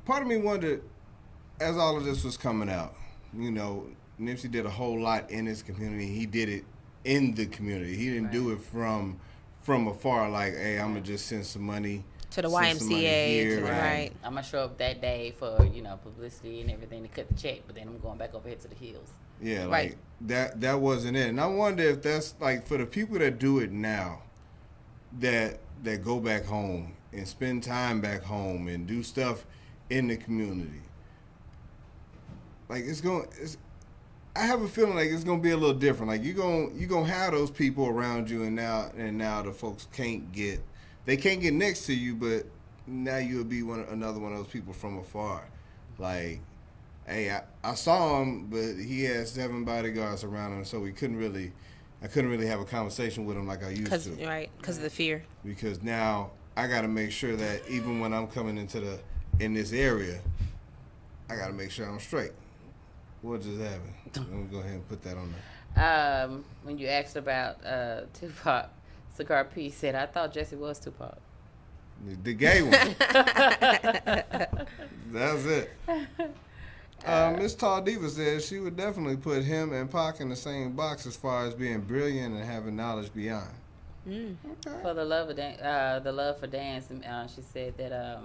Part of me wondered, as all of this was coming out, you know, Nipsey did a whole lot in his community. He did it in the community. He didn't do it from afar. Like, hey, I'm gonna just send some money to the YMCA, right? I'm gonna show up that day for, you know, publicity and everything to cut the check, but then I'm going back over here to the hills. Yeah, like that wasn't it. And I wonder if that's like for the people that do it now, that go back home and spend time back home and do stuff in the community. Like I have a feeling like it's gonna be a little different. Like you gonna have those people around you, and now the folks can't get next to you, but now you'll be another one of those people from afar. Like, hey, I saw him, but he had 7 bodyguards around him, so I couldn't really have a conversation with him like I used to. Right, because of the fear. Because now I got to make sure that even when I'm coming in this area, I got to make sure I'm straight. What just happened? Let me go ahead and put that on there. When you asked about Tupac, Cigar P said, I thought Jussie was Tupac. The gay one. That's it. Miss Tall Diva says she would definitely put him and Pac in the same box as far as being brilliant and having knowledge beyond. Okay. For the love for dance, she said that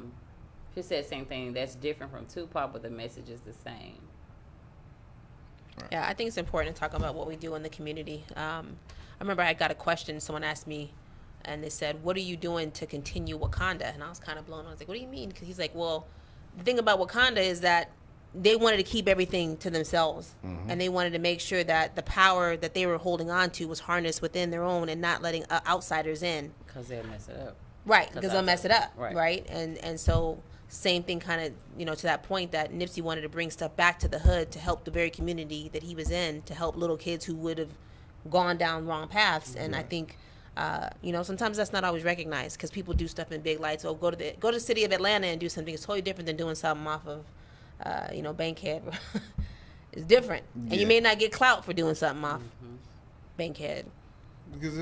She said the same thing. That's different from Tupac, but the message is the same. Right. Yeah, I think it's important to talk about what we do in the community. I remember I got a question. Someone asked me, and they said, "What are you doing to continue Wakanda?" And I was kind of blown. I was like, "What do you mean?" Because he's like, "Well, the thing about Wakanda is that they wanted to keep everything to themselves, and they wanted to make sure that the power that they were holding on to was harnessed within their own and not letting outsiders in." Because they'll mess it up. Right, because they'll mess it up. Right? And so same thing kind of, to that point that Nipsey wanted to bring stuff back to the hood to help the very community that he was in, to help little kids who would have gone down wrong paths. And I think, sometimes that's not always recognized because people do stuff in big lights. So go to the city of Atlanta and do something. It's totally different than doing something off of, Bankhead. It's different. And you may not get clout for doing something off Bankhead. Because,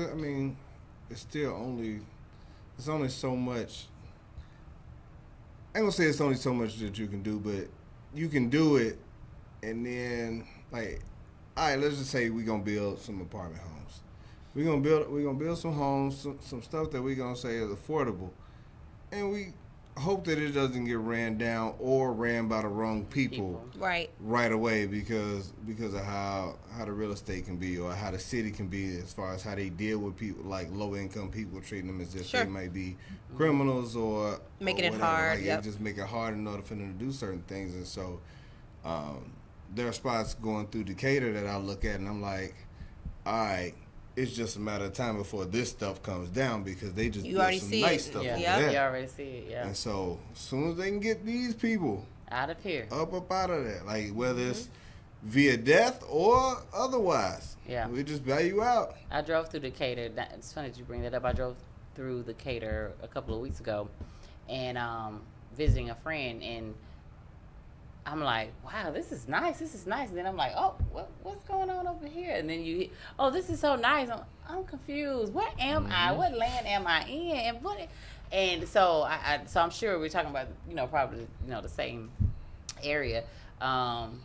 it's still only so much. I ain't gonna say it's only so much that you can do, but you can do it, and then all right, let's just say we're gonna build some apartment homes. We're gonna build some homes, some stuff that we're gonna say is affordable, and we hope that it doesn't get ran down or ran by the wrong people right away because of how the real estate can be or how the city can be as far as how they deal with people like low income people, treating them as if they might be criminals or making it whatever. hard. They just make it hard in order for them to do certain things. And so there are spots going through Decatur that I look at and I'm like, all right, it's just a matter of time before this stuff comes down because they just do some nice stuff over there. You already see it, yeah. And so as soon as they can get these people out of here, up out of there, like whether it's via death or otherwise, we just bail you out. I drove through Decatur. It's funny that you bring that up. I drove through Decatur a couple of weeks ago, and visiting a friend, and I'm like, wow, this is nice. And then I'm like, oh, what's going on over here? And then this is so nice. I'm confused. Where am I? What land am I in? And so I'm sure we're talking about, probably, the same area. And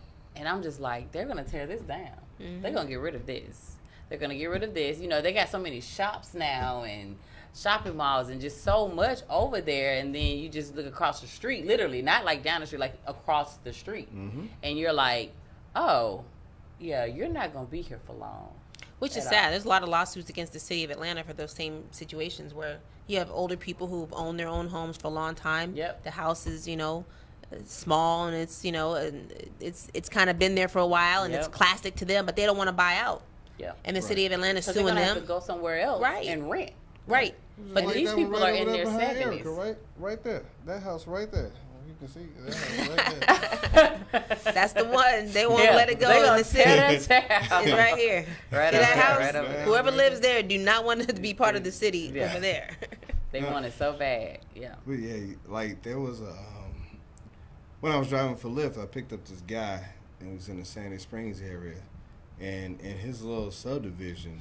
I'm just like, they're going to tear this down. They're going to get rid of this. They got so many shops now and shopping malls and just so much over there, and then you just look across the street, literally, not like down the street, like across the street, and you're like, oh yeah, you're not gonna be here for long, which is sad. There's a lot of lawsuits against the city of Atlanta for those same situations where you have older people who've owned their own homes for a long time. The house is small and it's kind of been there for a while and it's classic to them, but they don't want to buy out. And the city of Atlanta is suing them. Have to go somewhere else and rent. Right. But like these people are in their 70s. Right there. That house right there. You can see that house right there. That's the one. They won't let it go in the city. It's right here. Right that house. Right over there. Whoever lives there do not want it to be part of the city over there. They want it so bad. Yeah. But like there was when I was driving for Lyve, I picked up this guy and he was in the Sandy Springs area, and in his little subdivision,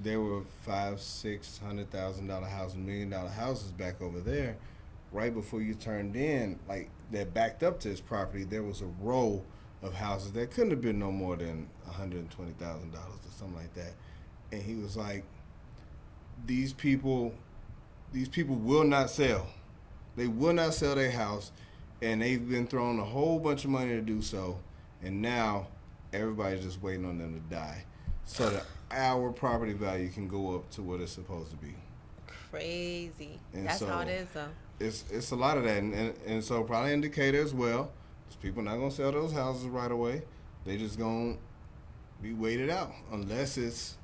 there were $500,000-$600,000 houses, $1 million houses back over there. Right before you turned in, like that backed up to his property, there was a row of houses that couldn't have been no more than $120,000 or something like that. And he was like, these people will not sell. They will not sell their house, and they've been thrown a whole bunch of money to do so, and now everybody's just waiting on them to die. So that our property value can go up to what it's supposed to be. Crazy. And that's how it is, though. It's a lot of that, and so probably in Decatur as well. People not gonna sell those houses right away. They just gonna be waited out unless it's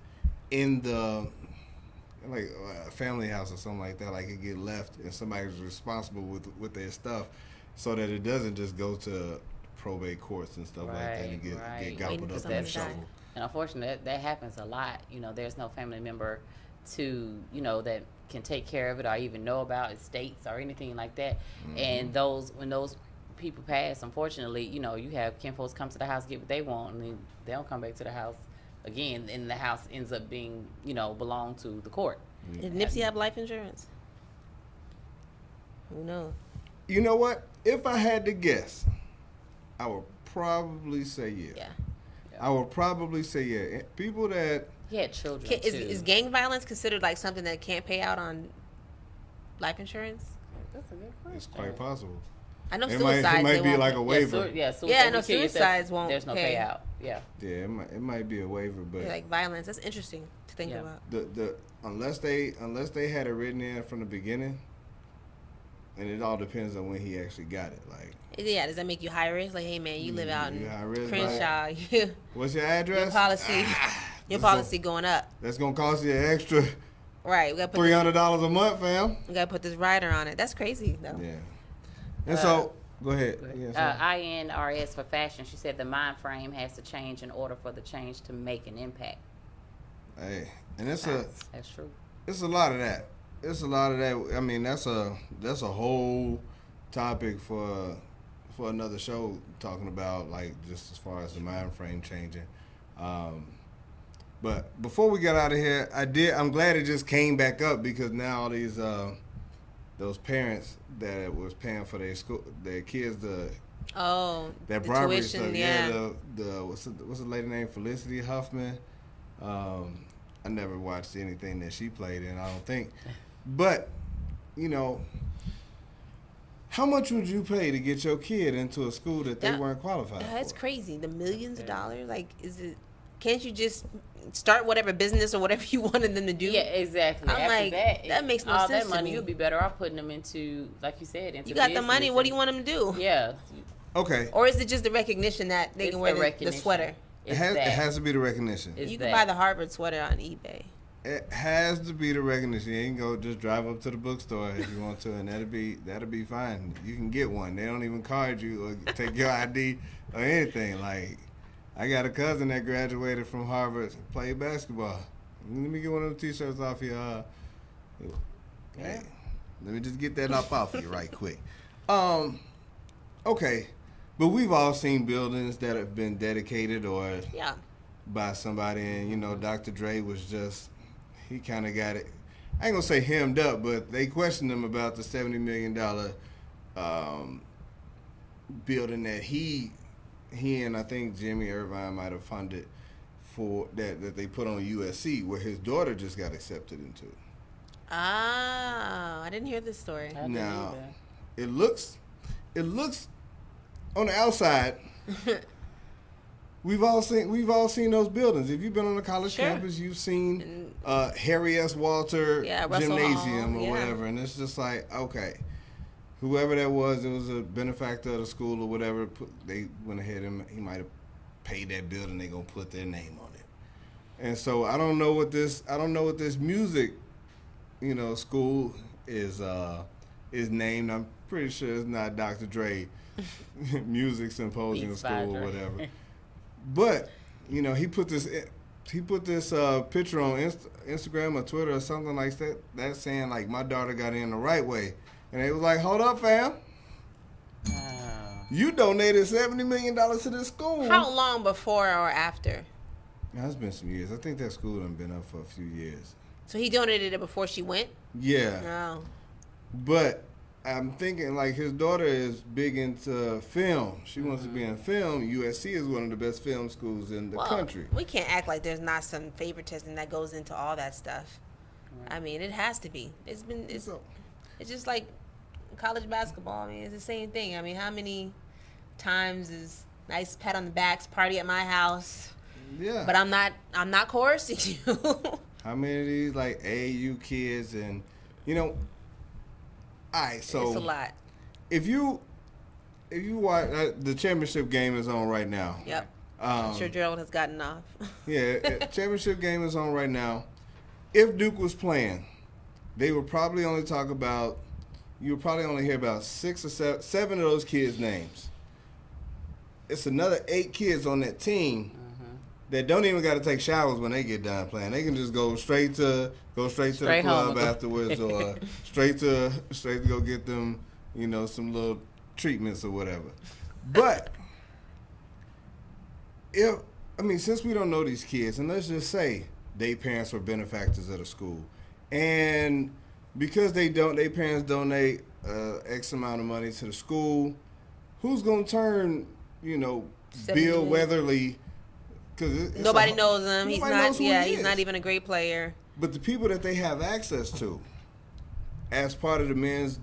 in the like a family house or something like that. Like it get left and somebody's responsible with their stuff, so that it doesn't just go to probate courts and stuff like that and get gobbled up and shoveled. And unfortunately, that happens a lot. There's no family member to, that can take care of it or even know about estates or anything like that. And when those people pass, unfortunately, you have kinfolks come to the house, get what they want, and then they don't come back to the house again, and the house ends up being, belong to the court. Did Nipsey have life insurance? Who knows? You know what? If I had to guess, I would probably say yeah. I would probably say yeah. People that he had children. Is gang violence considered like something that can't pay out on life insurance? That's a good question. It's quite possible. I know It suicides. might be like a waiver. No, suicides won't. There's no pay. payout. Yeah. Yeah, it might be a waiver, but like violence. That's interesting to think about. Unless they had it written in from the beginning, and it all depends on when he actually got it. Like, yeah, does that make you high risk? Like, hey man, you live out in risk, Crenshaw. Like, what's your address? Your policy going up. That's gonna cost you an extra. Right, we got $300 a month, fam. We gotta put this rider on it. That's crazy, though. Yeah. And so, go ahead. INRS for fashion. She said the mind frame has to change in order for the change to make an impact. Hey, and that's true. It's a lot of that. I mean, that's a whole topic for another show, talking about like just as far as the mind frame changing. But before we get out of here, I'm glad it just came back up, because now all these those parents that was paying for their kids that bribery tuition, stuff. Yeah. What's the lady name? Felicity Huffman. I never watched anything that she played in, I don't think. But, you know, how much would you pay to get your kid into a school that they weren't qualified for? That's crazy. The millions of dollars. Like, can't you just start whatever business or whatever you wanted them to do? Yeah, exactly. I'm After like, that makes no all sense that money, to me. you'd be better off putting them into, like you said, into you got the money. What do you want them to do? Yeah. Okay. Or is it just the recognition that they can wear the sweater? It has to be the recognition. You can buy the Harvard sweater on eBay. It has to be the recognition. You ain't go just drive up to the bookstore if you want to, and that'll be fine. You can get one. They don't even card you or take your ID or anything. Like, I got a cousin that graduated from Harvard, played basketball. Let me get one of them T-shirts off you. Hey, let me just get that off you right quick. Okay, but we've all seen buildings that have been dedicated or by somebody, and you know, Dr. Dre was just, he kind of got it. I ain't gonna say hemmed up, but they questioned him about the $70 million building that he and I think Jimmy Irvine might have funded for that they put on USC, where his daughter just got accepted into. Ah, I didn't hear this story. Now, it looks on the outside. We've all seen those buildings. If you've been on a college campus, you've seen Harry S. Walter Gymnasium or whatever, and it's just like, okay, whoever that was, it was a benefactor of the school or whatever. They went ahead and he might have paid that building. They gonna put their name on it, and so I don't know what this music, you know, school is named. I'm pretty sure it's not Dr. Dre Music Symposium School or whatever. But, you know, he put this picture on Instagram or Twitter or something like that saying, like, my daughter got in the right way. And they was like, hold up, fam. You donated $70 million to this school. How long before or after? Now, it's been some years. I think that school done been up for a few years. So he donated it before she went? Yeah. No. But I'm thinking, like, his daughter is big into film. She wants to be in film. USC is one of the best film schools in the country. We can't act like there's not some favoritism that goes into all that stuff. Right. I mean, it has to be. It's just like college basketball. I mean, it's the same thing. I mean, how many times is nice pat on the backs, party at my house? Yeah. But I'm not coercing you. How many of these, like, AAU kids and, you know, all right, so it's a lot. If you watch, the championship game is on right now. Yep. I'm sure Gerald has gotten off. Yeah, championship game is on right now. If Duke was playing, they would probably only talk about, you would probably only hear about 6 or 7 of those kids' names. It's another 8 kids on that team that don't even got to take showers when they get done playing. They can just go straight to the club afterwards, or straight to go get them, you know, some little treatments or whatever. But since we don't know these kids, and let's just say their parents were benefactors of the school, and because their parents donate X amount of money to the school, who's gonna turn, you know, Bill Weatherly? Because nobody knows him. He's not. He's not even a great player. But the people that they have access to, as part of the men's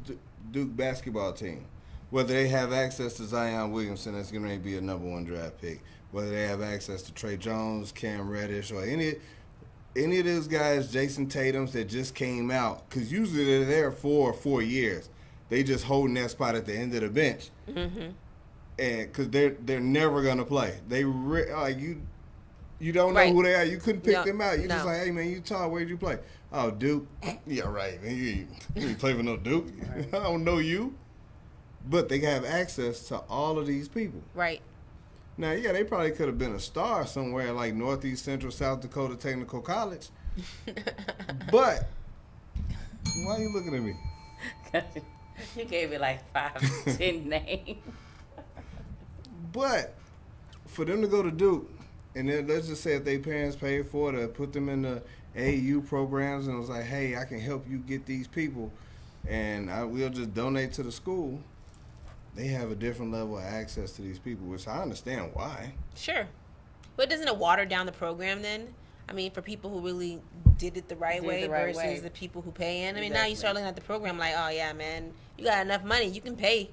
Duke basketball team, whether they have access to Zion Williamson, that's going to be a number 1 draft pick, whether they have access to Trey Jones, Cam Reddish, or any of those guys, Jason Tatum's that just came out, because usually they're there for 4 years. They just holding that spot at the end of the bench, and because they're never going to play. You don't know who they are. You couldn't pick them out. You just like, hey man, you tall. Where'd you play? Oh, Duke. Yeah, right. Man, you ain't play for no Duke. Right. I don't know you. But they have access to all of these people. Right. Now, yeah, they probably could have been a star somewhere like Northeast Central South Dakota Technical College. But why are you looking at me? You gave it like 5, 10 names. But for them to go to Duke, and then let's just say if their parents paid for it to put them in the AAU programs and was like, hey, I can help you get these people, and we'll just donate to the school. They have a different level of access to these people, which I understand why. Sure. But doesn't it water down the program then? I mean, for people who really did it the right way versus the people who pay in. I mean, now you start looking at the program like, oh, yeah, man, you got enough money. You can pay.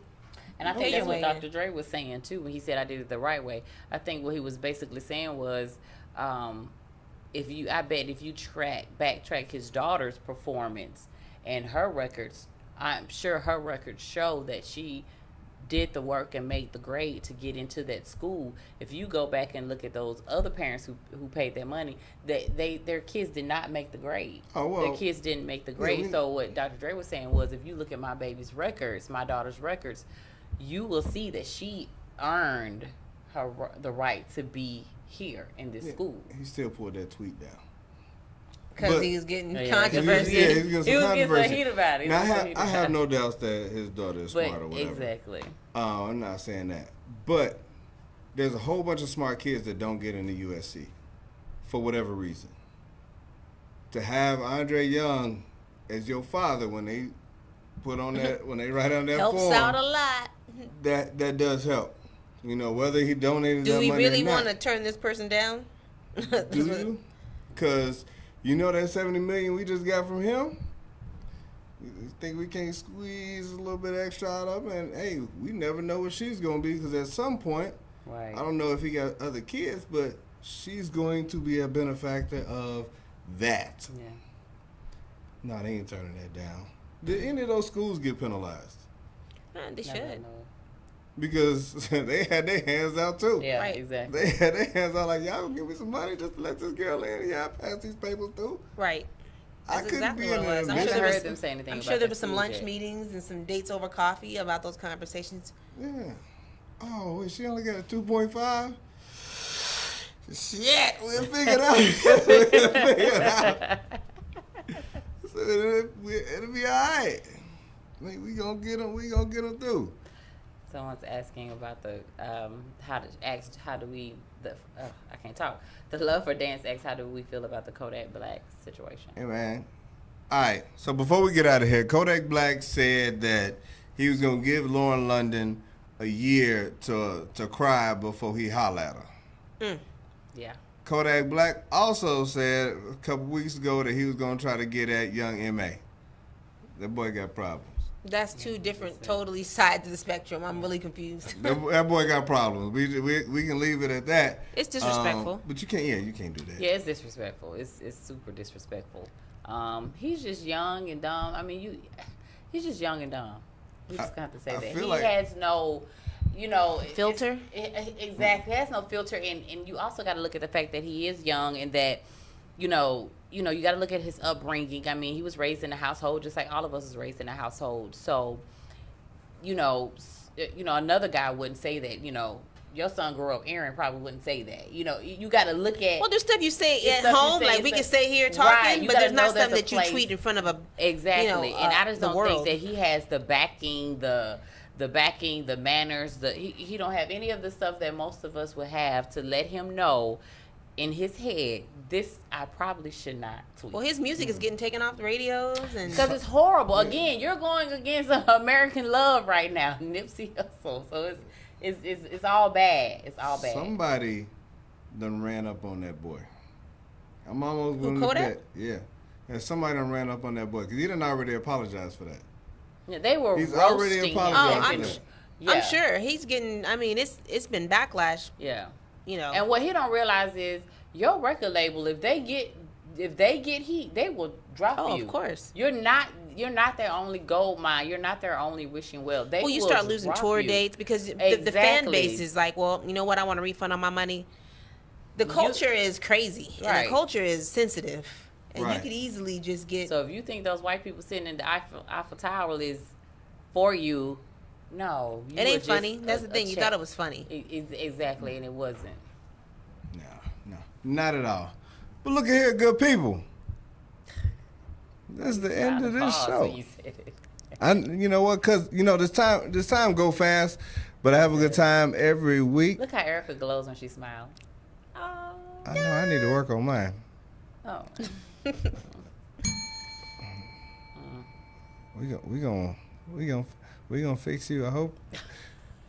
And I think that's what Dr. Dre was saying, too, when he said I did it the right way. I think what he was basically saying was, if you backtrack his daughter's performance and her records, I'm sure her records show that she did the work and made the grade to get into that school. If you go back and look at those other parents who paid their money, their kids did not make the grade. Oh, well, their kids didn't make the grade. Yeah, so what Dr. Dre was saying was, if you look at my baby's records, my daughter's records, you will see that she earned the right to be here in this school. He still pulled that tweet down. Because he was getting controversy. He was getting some heat about it. Now, I have no doubts that his daughter is smart or whatever. Exactly. I'm not saying that. But there's a whole bunch of smart kids that don't get into USC for whatever reason. To have Andre Young as your father when they put on that, when they write on that helps form. Helps out a lot. That does help. You know, whether he donated that money or not. Do we really want to turn this person down? Do you? Because you know that $70 million we just got from him? You think we can't squeeze a little bit extra out of him? And, hey, we never know what she's going to be, because at some point, I don't know if he got other kids, but she's going to be a benefactor of that. Yeah. No, they ain't turning that down. Did any of those schools get penalized? They should. Because they had their hands out too. Yeah, exactly. They had their hands out like, y'all give me some money just to let this girl in. Y'all pass these papers through. Right. I couldn't be in there. I should have heard them say anything I'm about sure there was some lunch meetings and some dates over coffee about those conversations. Yeah. Oh, wait, she only got a 2.5? Shit, we'll figure it out. So it'll be all right. We gonna get them. We gonna get them through. Someone's asking about the the Love for Dance X, how do we feel about the Kodak Black situation? Hey man, all right. So before we get out of here, Kodak Black said that he was gonna give Lauren London a year to cry before he holler at her. Yeah. Kodak Black also said a couple weeks ago that he was gonna try to get at young M.A. That boy got problems. That's two different, totally sides of the spectrum. I'm really confused. that boy got problems. We can leave it at that. It's disrespectful. But you can't do that. Yeah, it's disrespectful. It's super disrespectful. He's just young and dumb. I mean, he's just young and dumb. We just have to say that. He has no, filter. Exactly, he has no filter, and you also got to look at the fact that he is young and that, you got to look at his upbringing. I mean, he was raised in a household just like all of us was raised in a household. So, another guy wouldn't say that. Your son grew up. Aaron probably wouldn't say that. You got to look at. Well, there's stuff you say at home, like we can say here talking, but there's not something that you tweet in front of a. Exactly, and I just don't think that he has the backing, the manners. He don't have any of the stuff that most of us would have to let him know. In his head, this I probably should not tweet. Well, his music is getting taken off the radios, and because it's horrible. Again, you're going against American Love right now, Nipsey Hussle. So it's all bad. It's all bad. Somebody done ran up on that boy. I'm almost going to bet. Yeah, and somebody done ran up on that boy because he done already apologized for that. Yeah, they were. He's already apologized for that. Yeah. I'm sure he's getting. I mean, it's been backlash. Yeah. You know. And what he don't realize is your record label, if they get heat, they will drop you. Oh, of course. You're not their only gold mine. You're not their only wishing well. They you will start losing tour dates because the fan base is like, well, you know what? I want a refund on my money. The culture is crazy, right. And the culture is sensitive, and Right. you could easily just get. So if you think those white people sitting in the Eiffel Tower is for you, no, it ain't funny. That's the thing. You thought it was funny. Exactly, and it wasn't. No, not at all. But look at here, good people. That's the end of this show. You said it. You know what? Cause this time go fast, but I have a good time every week. Look how Erica glows when she smiles. Oh, I know I need to work on mine. oh. We gonna fix you. I hope.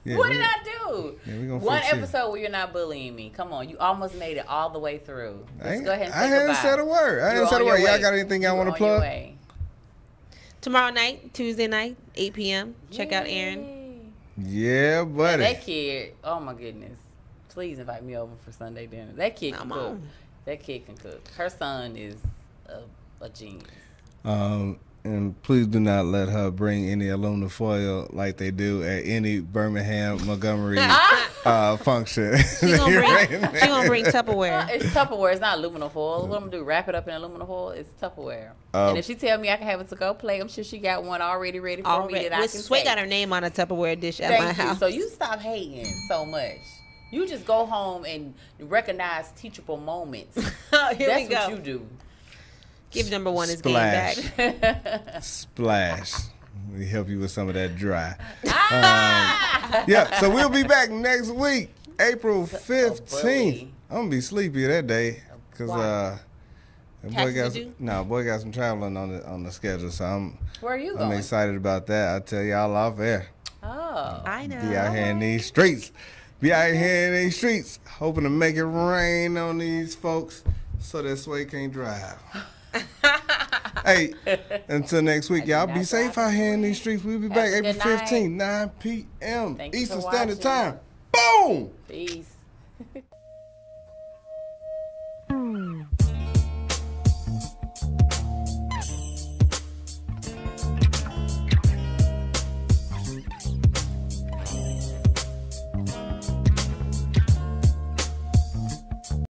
Yeah, What did I do? Yeah, we gonna One fix you. episode where you're not bullying me. Come on, you almost made it all the way through. Let's go ahead and say I hadn't goodbye. said a word. I You hadn't said a on your word. Y'all way. got anything y'all You want to on your plug? way. Tomorrow night, Tuesday night, 8 p.m. Check out Aaron. Yeah, buddy. That kid, oh my goodness. Please invite me over for Sunday dinner. That kid can Come cook. on. That kid can cook. Her son is a genius. And please do not let her bring any aluminum foil like they do at any Birmingham, Montgomery function. She gonna bring Tupperware. It's Tupperware. It's not aluminum foil. What I'm gonna do? Wrap it up in aluminum foil? It's Tupperware. And if she tell me I can have it to go play, I'm sure she got one already ready for me that I can Sway take. got her name on a Tupperware dish at Thank my you. house. So you stop hating so much. You just go home and recognize teachable moments. Here That's we go. what you do. Give number one his game Splash. back. Splash. We help you with some of that dry. Yeah, so we'll be back next week, April 15th. I'm going to be sleepy that day because boy got some traveling on the schedule. So Where are you going? I'm excited about that. I'll tell y'all off air. Oh. I know. Be out here in these streets. Be out here in these streets, hoping to make it rain on these folks so that Sway can't drive. Hey, until next week, y'all be safe out here in these streets. We'll be back April 15th, 9 p.m. Thank you Eastern for Standard watching. Time. Boom! Peace.